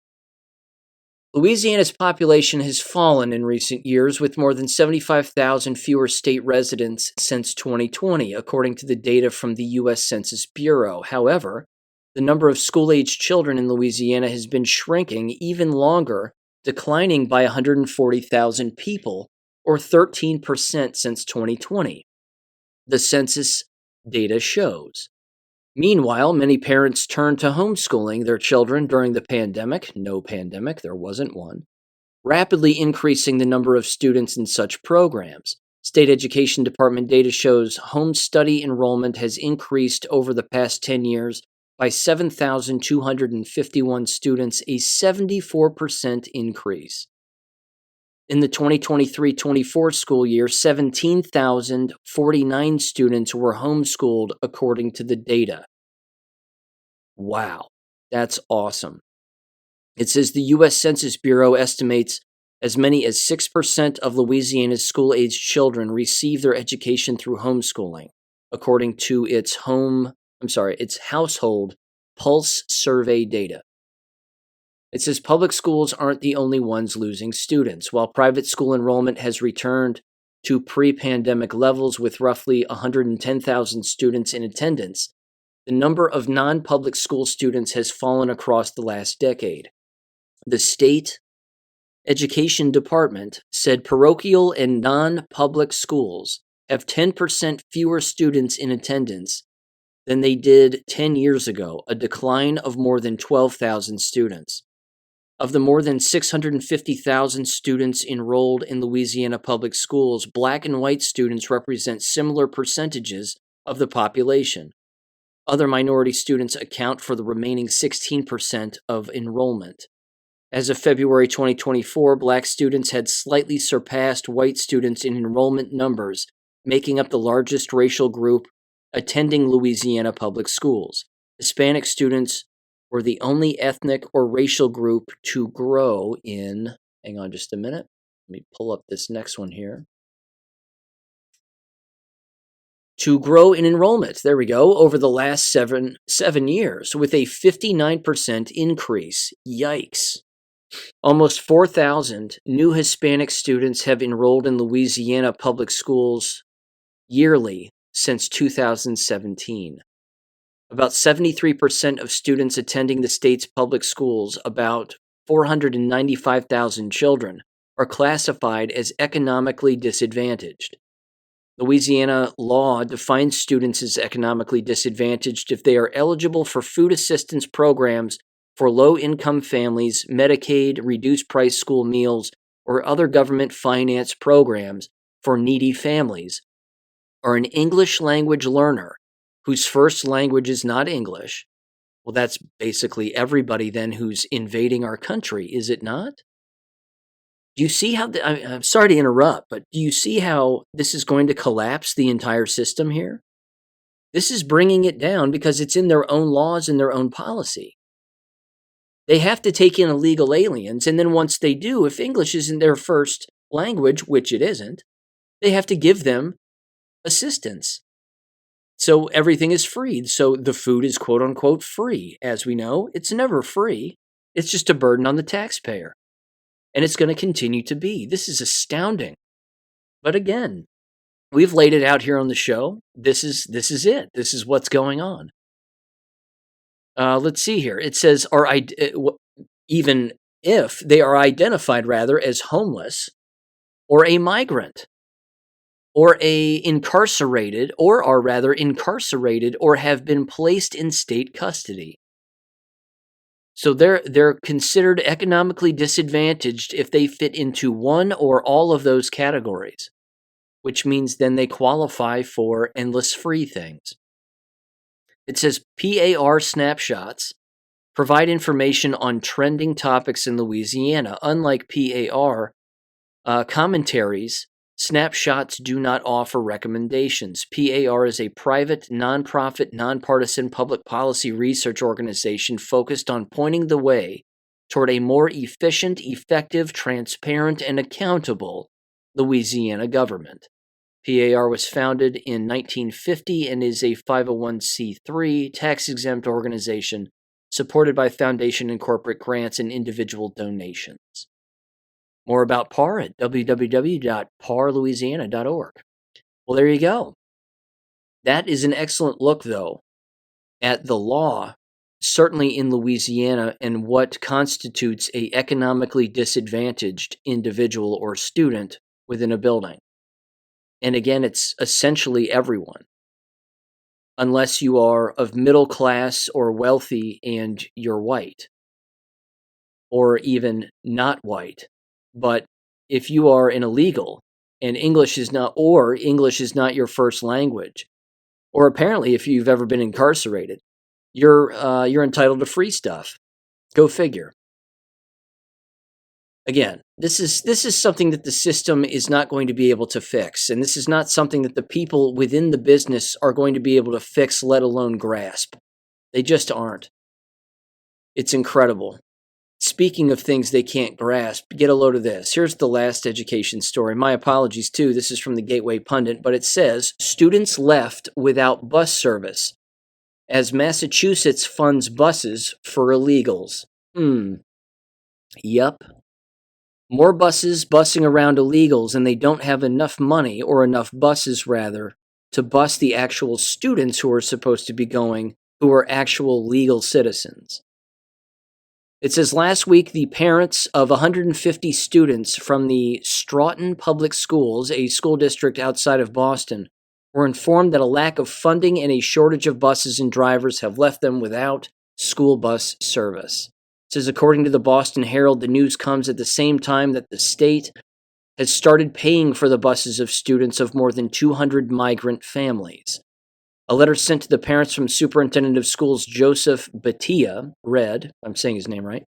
Louisiana's population has fallen in recent years, with more than 75,000 fewer state residents since 2020, according to the data from the U.S. Census Bureau. However, the number of school-aged children in Louisiana has been shrinking even longer, declining by 140,000 people, or 13% since 2020. The census data shows. Meanwhile, many parents turned to homeschooling their children during the pandemic. No pandemic, there wasn't one. Rapidly increasing the number of students in such programs. State Education Department data shows home study enrollment has increased over the past 10 years by 7,251 students, a 74% increase. In the 2023-24 school year, 17,049 students were homeschooled, according to the data. Wow, that's awesome. It says the U.S. Census Bureau estimates as many as 6% of Louisiana's school-aged children receive their education through homeschooling, according to its Home it's household pulse survey data. It says public schools aren't the only ones losing students. While private school enrollment has returned to pre-pandemic levels with roughly 110,000 students in attendance, the number of non-public school students has fallen across the last decade. The state education department said parochial and non-public schools have 10% fewer students in attendance than they did 10 years ago, a decline of more than 12,000 students. Of the more than 650,000 students enrolled in Louisiana public schools, Black and white students represent similar percentages of the population. Other minority students account for the remaining 16% of enrollment. As of February 2024, Black students had slightly surpassed white students in enrollment numbers, making up the largest racial group attending Louisiana public schools. Hispanic students were the only ethnic or racial group to grow in, hang on just a minute, let me pull up this next one here. To grow in enrollment, there we go, over the last seven years, with a 59% increase. Yikes. Almost 4,000 new Hispanic students have enrolled in Louisiana public schools yearly since 2017. About 73% of students attending the state's public schools, about 495,000 children, are classified as economically disadvantaged. Louisiana law defines students as economically disadvantaged if they are eligible for food assistance programs for low-income families, Medicaid, reduced-price school meals, or other government-finance programs for needy families, or an English language learner whose first language is not English. Well, that's basically everybody then who's invading our country, is it not? Do you see how, I'm sorry to interrupt, but do you see how this is going to collapse the entire system here? This is bringing it down because it's in their own laws and their own policy. They have to take in illegal aliens, and then once they do, if English isn't their first language, which it isn't, they have to give them assistance. So everything is free. So the food is quote unquote free. As we know, it's never free. It's just a burden on the taxpayer. And it's going to continue to be. This is astounding. But again, we've laid it out here on the show. This is it. This is what's going on. Let's see here. It says, even if they are identified rather as homeless or a migrant, or are rather incarcerated or have been placed in state custody. So they're considered economically disadvantaged if they fit into one or all of those categories, which means then they qualify for endless free things. It says PAR snapshots provide information on trending topics in Louisiana. Unlike PAR commentaries, snapshots do not offer recommendations. PAR is a private, nonprofit, nonpartisan public policy research organization focused on pointing the way toward a more efficient, effective, transparent, and accountable Louisiana government. PAR was founded in 1950 and is a 501c3 tax-exempt organization supported by foundation and corporate grants and individual donations. More about PAR at www.parlouisiana.org. Well, there you go. That is an excellent look, though, at the law, certainly in Louisiana, and what constitutes an economically disadvantaged individual or student within a building. And again, it's essentially everyone, unless you are of middle class or wealthy and you're white, or even not white. But if you are an illegal and English is not your first language, or apparently if you've ever been incarcerated, you're entitled to free stuff. Go figure. Again, this is something that the system is not going to be able to fix, and this is not something that the people within the business are going to be able to fix, let alone grasp. They just aren't. It's incredible. Speaking of things they can't grasp, get a load of this. Here's the last education story. My apologies, too. This is from the Gateway Pundit, but it says, students left without bus service as Massachusetts funds buses for illegals. Yup. More buses bussing around illegals, and they don't have enough money, or enough buses rather, to bus the actual students who are supposed to be going, who are actual legal citizens. It says last week the parents of 150 students from the Stoughton Public Schools, a school district outside of Boston, were informed that a lack of funding and a shortage of buses and drivers have left them without school bus service. It says, according to the Boston Herald, the news comes at the same time that the state has started paying for the buses of students of more than 200 migrant families. A letter sent to the parents from Superintendent of Schools Joseph Batia read, I'm saying his name right,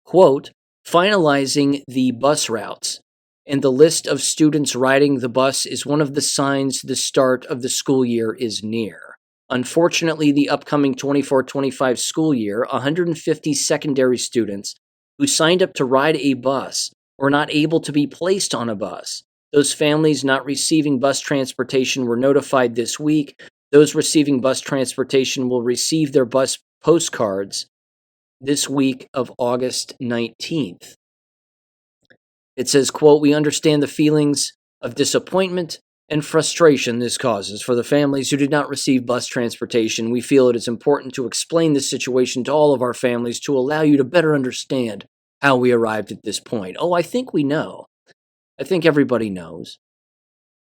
quote, finalizing the bus routes and the list of students riding the bus is one of the signs the start of the school year is near. Unfortunately, the upcoming 24-25 school year, 150 secondary students who signed up to ride a bus were not able to be placed on a bus. Those families not receiving bus transportation were notified this week. Those receiving bus transportation will receive their bus postcards this week of August 19th. It says, quote, we understand the feelings of disappointment and frustration this causes for the families who did not receive bus transportation. We feel it is important to explain this situation to all of our families to allow you to better understand how we arrived at this point. Oh, I think we know. I think everybody knows.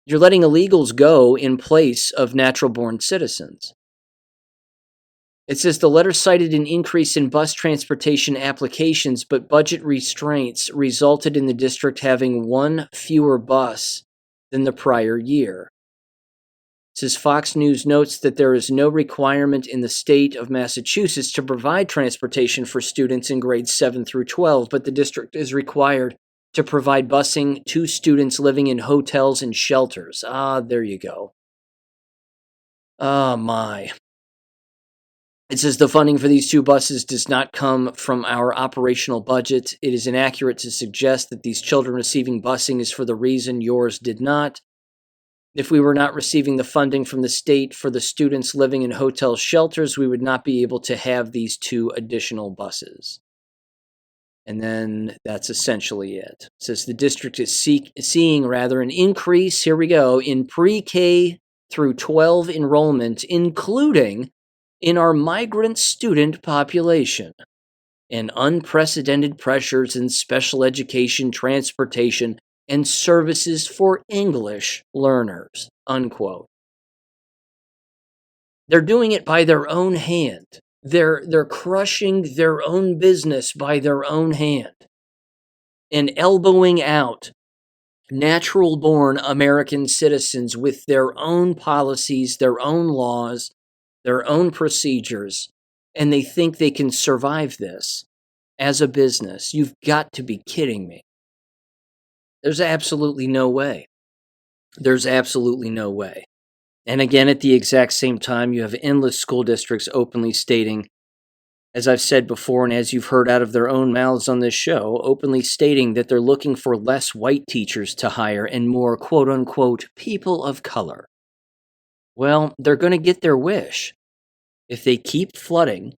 You're letting illegals go in place of natural-born citizens. It says the letter cited an increase in bus transportation applications, but budget restraints resulted in the district having one fewer bus than the prior year. It says Fox News notes that there is no requirement in the state of Massachusetts to provide transportation for students in grades 7 through 12, but the district is required to provide busing to students living in hotels and shelters. Ah, there you go. Oh, my. It says the funding for these two buses does not come from our operational budget. It is inaccurate to suggest that these children receiving busing is for the reason yours did not. If we were not receiving the funding from the state for the students living in hotel shelters, we would not be able to have these two additional buses. And then that's essentially it. It says the district is seeing an increase, here we go, in pre-K through 12 enrollment, including in our migrant student population, and unprecedented pressures in special education, transportation, and services for English learners, unquote. They're doing it by their own hand. They're crushing their own business by their own hand and elbowing out natural-born American citizens with their own policies, their own laws, their own procedures, and they think they can survive this as a business. You've got to be kidding me. There's absolutely no way. There's absolutely no way. And again, at the exact same time, you have endless school districts openly stating, as I've said before, and as you've heard out of their own mouths on this show, openly stating that they're looking for less white teachers to hire and more quote-unquote people of color. Well, they're going to get their wish. If they keep flooding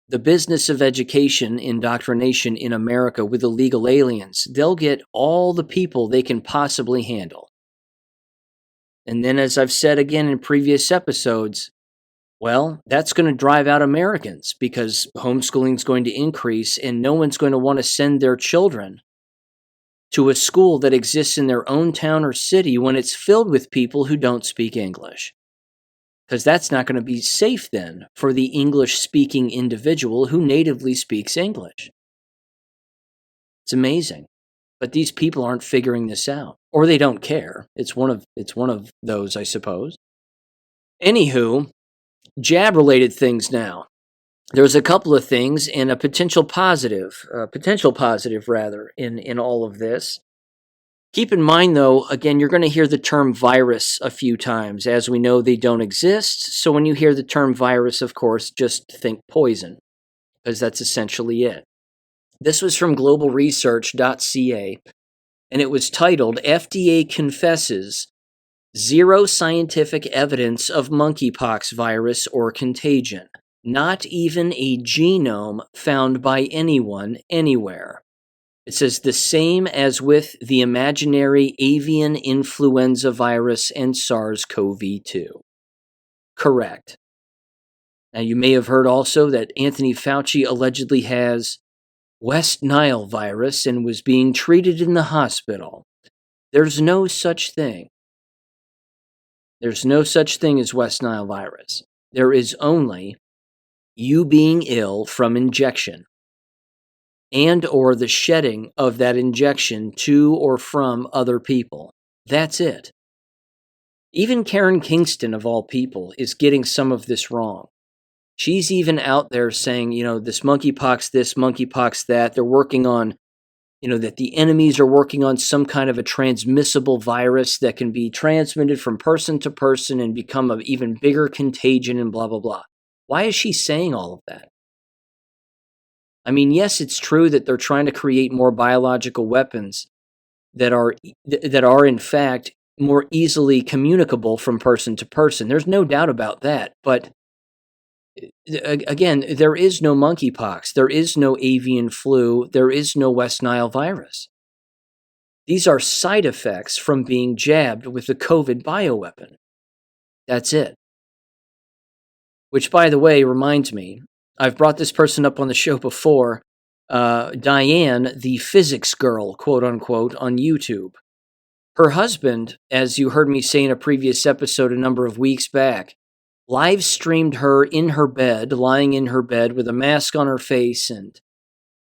the business of education indoctrination in America with illegal aliens, they'll get all the people they can possibly handle. And then, as I've said again in previous episodes, well, that's going to drive out Americans because homeschooling is going to increase and no one's going to want to send their children to a school that exists in their own town or city when it's filled with people who don't speak English. Because that's not going to be safe then for the English-speaking individual who natively speaks English. It's amazing. But these people aren't figuring this out. Or they don't care. It's one of those, I suppose. Anywho, jab-related things now. There's a couple of things and a potential positive in all of this. Keep in mind, though, again, you're going to hear the term virus a few times. As we know, they don't exist. So when you hear the term virus, of course, just think poison, because that's essentially it. This was from globalresearch.ca, and it was titled, FDA confesses Zero scientific evidence of monkeypox virus or contagion. Not even a genome found by anyone anywhere. It says the same as with the imaginary avian influenza virus and SARS-CoV-2. Correct. Now, you may have heard also that Anthony Fauci allegedly has West Nile virus and was being treated in the hospital. There's no such thing. There's no such thing as West Nile virus. There is only you being ill from injection and or the shedding of that injection to or from other people. That's it. Even Karen Kingston, of all people, is getting some of this wrong. She's even out there saying, this monkeypox that. They're working on, that the enemies are working on some kind of a transmissible virus that can be transmitted from person to person and become an even bigger contagion and blah, blah, blah. Why is she saying all of that? I mean, yes, it's true that they're trying to create more biological weapons that are in fact more easily communicable from person to person. There's no doubt about that. But again, there is no monkeypox. There is no avian flu. There is no West Nile virus. These are side effects from being jabbed with the COVID bioweapon. That's it. Which, by the way, reminds me, I've brought this person up on the show before, Diane, the physics girl, quote unquote, on YouTube. Her husband, as you heard me say in a previous episode a number of weeks back, live streamed her in her bed, lying in her bed with a mask on her face and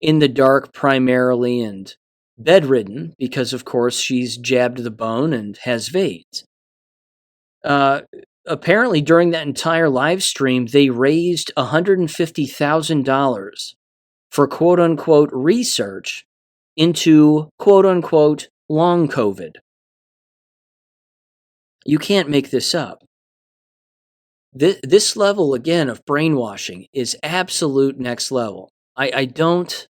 in the dark primarily and bedridden because, of course, she's jabbed the bone and has VADS. Apparently, during that entire live stream, they raised $150,000 for quote-unquote research into quote-unquote long COVID. You can't make this up. This level, again, of brainwashing is absolute next level. I don't...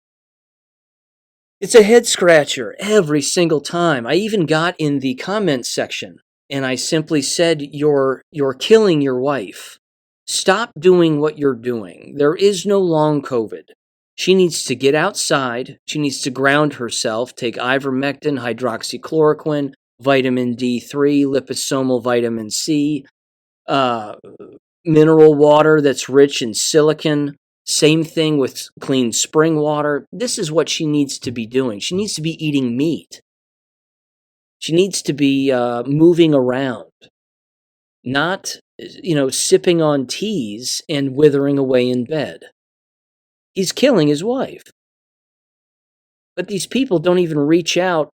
It's a head-scratcher every single time. I even got in the comments section and I simply said, you're killing your wife. Stop doing what you're doing. There is no long COVID. She needs to get outside. She needs to ground herself, take ivermectin, hydroxychloroquine, vitamin D3, liposomal vitamin C, mineral water that's rich in silicon. Same thing with clean spring water. This is what she needs to be doing. She needs to be eating meat. She needs to be moving around, not, sipping on teas and withering away in bed. He's killing his wife. But these people don't even reach out.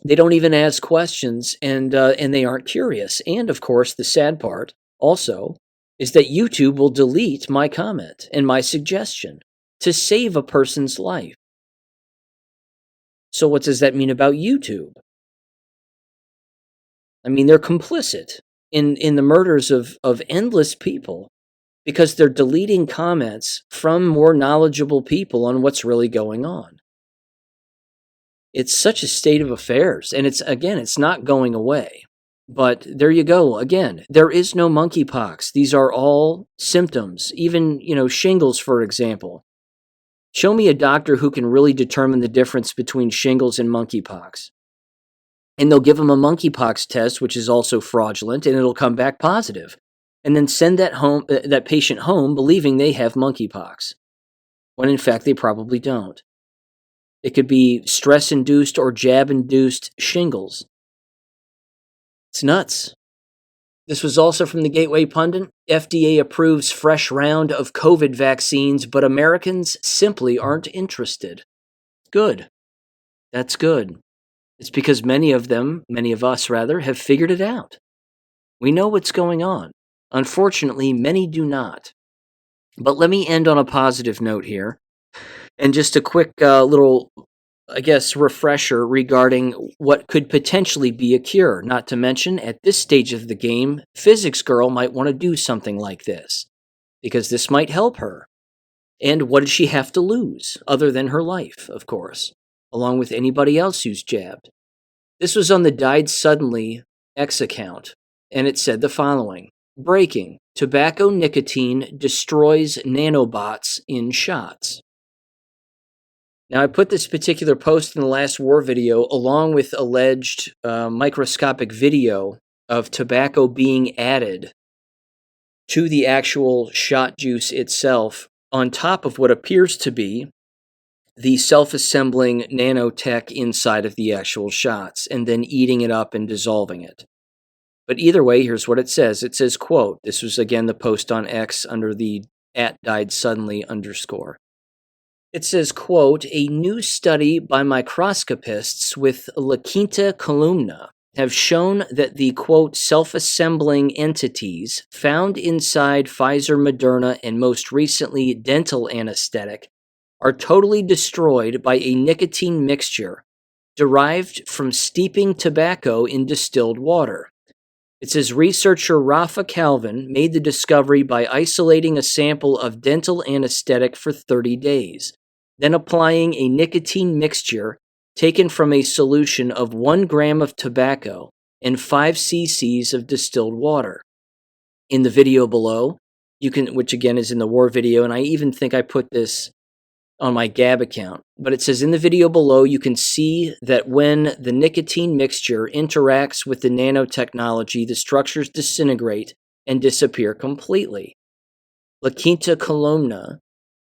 They don't even ask questions, and they aren't curious. And, of course, the sad part also is that YouTube will delete my comment and my suggestion to save a person's life. So what does that mean about YouTube? I mean, they're complicit in the murders of endless people because they're deleting comments from more knowledgeable people on what's really going on. It's such a state of affairs, and it's not going away. But there you go. Again, there is no monkeypox. These are all symptoms, even, shingles, for example. Show me a doctor who can really determine the difference between shingles and monkeypox. And they'll give them a monkeypox test, which is also fraudulent, and it'll come back positive. And then send that patient home believing they have monkeypox, when in fact they probably don't. It could be stress-induced or jab-induced shingles. It's nuts. This was also from the Gateway Pundit. FDA approves fresh round of COVID vaccines, but Americans simply aren't interested. Good. That's good. It's because many of us, have figured it out. We know what's going on. Unfortunately, many do not. But let me end on a positive note here. And just a quick little, refresher regarding what could potentially be a cure. Not to mention, at this stage of the game, Physics Girl might want to do something like this, because this might help her. And what does she have to lose, other than her life, of course, along with anybody else who's jabbed? This was on the Died Suddenly X account and it said the following: breaking, tobacco nicotine destroys nanobots in shots. Now, I put this particular post in the last war video along with alleged microscopic video of tobacco being added to the actual shot juice itself, on top of what appears to be the self-assembling nanotech inside of the actual shots, and then eating it up and dissolving it. But either way, here's what it says. It says, quote, this was again the post on X under the @died_suddenly_. It says, quote, a new study by microscopists with La Quinta columna have shown that the, quote, self-assembling entities found inside Pfizer, Moderna, and most recently dental anesthetic are totally destroyed by a nicotine mixture derived from steeping tobacco in distilled water. It says researcher Rafa Calvin made the discovery by isolating a sample of dental anesthetic for 30 days, then applying a nicotine mixture taken from a solution of 1 gram of tobacco and 5 cc's of distilled water. In the video below, you can, which again is in the war video, and I even think I put this on my Gab account, but it says in the video below, you can see that when the nicotine mixture interacts with the nanotechnology, the structures disintegrate and disappear completely. La Quinta columna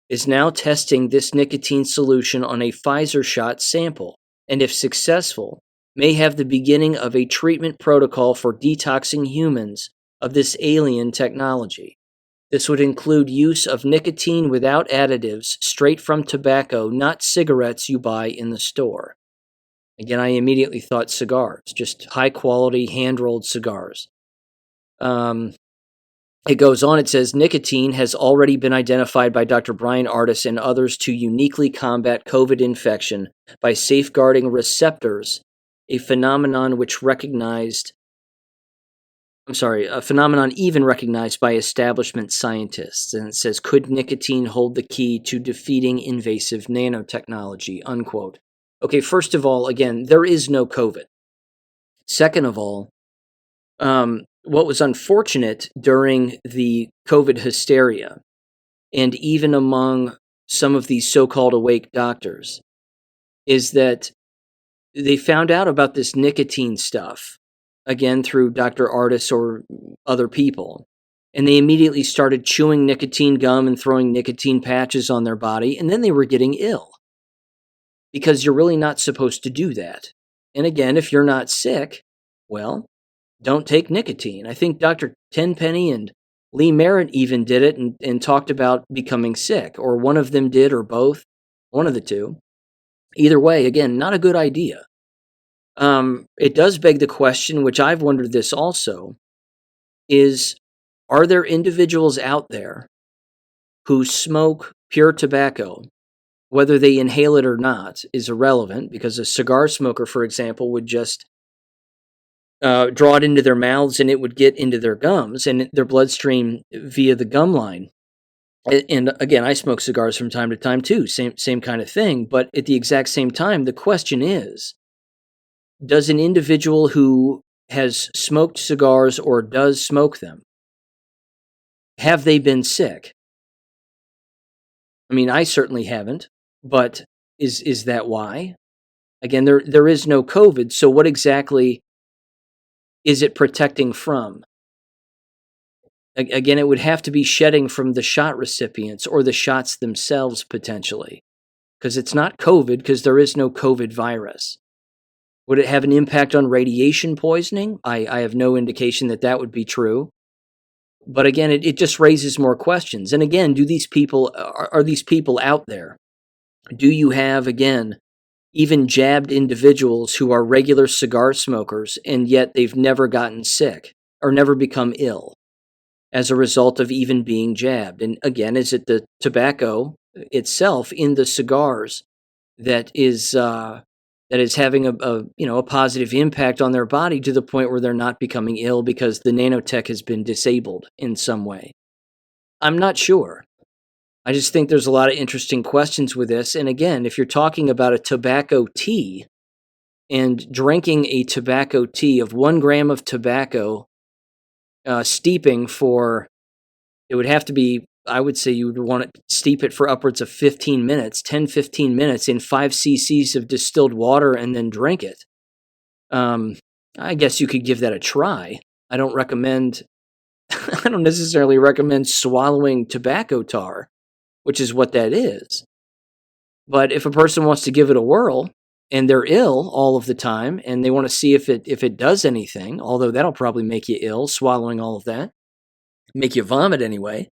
is now testing this nicotine solution on a Pfizer shot sample, and if successful, may have the beginning of a treatment protocol for detoxing humans of this alien technology. This would include use of nicotine without additives, straight from tobacco, not cigarettes you buy in the store. Again, I immediately thought cigars, just high-quality, hand-rolled cigars. It goes on, it says, nicotine has already been identified by Dr. Brian Ardis and others to uniquely combat COVID infection by safeguarding receptors, a phenomenon even recognized by establishment scientists. And it says, could nicotine hold the key to defeating invasive nanotechnology, unquote. Okay, first of all, again, there is no COVID. Second of all, what was unfortunate during the COVID hysteria, and even among some of these so-called awake doctors, is that they found out about this nicotine stuff, again, through Dr. Ardis or other people, and they immediately started chewing nicotine gum and throwing nicotine patches on their body, and then they were getting ill. Because you're really not supposed to do that. And again, if you're not sick, well, don't take nicotine. I think Dr. Tenpenny and Lee Merritt even did it and talked about becoming sick, or one of them did, or both, one of the two. Either way, again, not a good idea. It does beg the question, which I've wondered this also, is, are there individuals out there who smoke pure tobacco? Whether they inhale it or not is irrelevant, because a cigar smoker, for example, would just draw it into their mouths and it would get into their gums and their bloodstream via the gum line. And again, I smoke cigars from time to time too, same kind of thing. But at the exact same time, the question is, does an individual who has smoked cigars or does smoke them, have they been sick? I mean, I certainly haven't, but is that why? Again, there is no COVID, so what exactly is it protecting from? Again, it would have to be shedding from the shot recipients or the shots themselves potentially, because it's not COVID, because there is no COVID virus. Would it have an impact on radiation poisoning? I have no indication that would be true. But again, it just raises more questions. And again, are these people out there? Do you have, again, even jabbed individuals who are regular cigar smokers, and yet they've never gotten sick or never become ill as a result of even being jabbed? And again, is it the tobacco itself in the cigars that is having a positive impact on their body to the point where they're not becoming ill because the nanotech has been disabled in some way? I'm not sure. I just think there's a lot of interesting questions with this. And again, if you're talking about a tobacco tea and drinking a tobacco tea of 1 gram of tobacco steeping for, it would have to be, I would say you would want to steep it for upwards of 15 minutes, 10, 15 minutes in 5 cc's of distilled water and then drink it. I guess you could give that a try. I don't necessarily recommend swallowing tobacco tar, which is what that is. But if a person wants to give it a whirl and they're ill all of the time and they want to see if it does anything, although that'll probably make you ill, swallowing all of that, make you vomit anyway.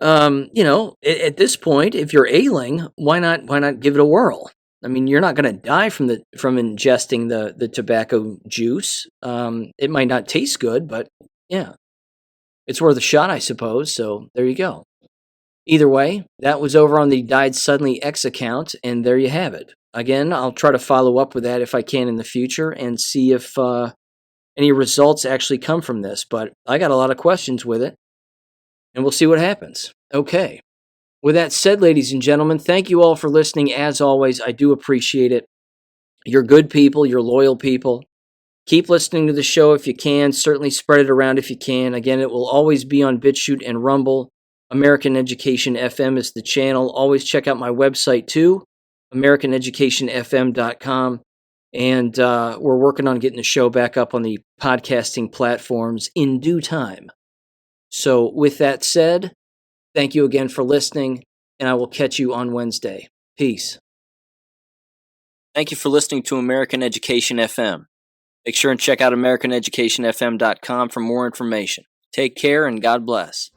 At this point, if you're ailing, why not give it a whirl? I mean, you're not going to die from ingesting the tobacco juice. It might not taste good, but yeah, it's worth a shot, I suppose. So there you go. Either way, that was over on the Died Suddenly X account, and there you have it. Again, I'll try to follow up with that if I can in the future and see if any results actually come from this. But I got a lot of questions with it, and we'll see what happens. Okay. With that said, ladies and gentlemen, thank you all for listening. As always, I do appreciate it. You're good people. You're loyal people. Keep listening to the show if you can. Certainly spread it around if you can. Again, it will always be on BitChute and Rumble. American Education FM is the channel. Always check out my website too, AmericanEducationFM.com. And we're working on getting the show back up on the podcasting platforms in due time. So with that said, thank you again for listening, and I will catch you on Wednesday. Peace. Thank you for listening to American Education FM. Make sure and check out AmericanEducationFM.com for more information. Take care and God bless.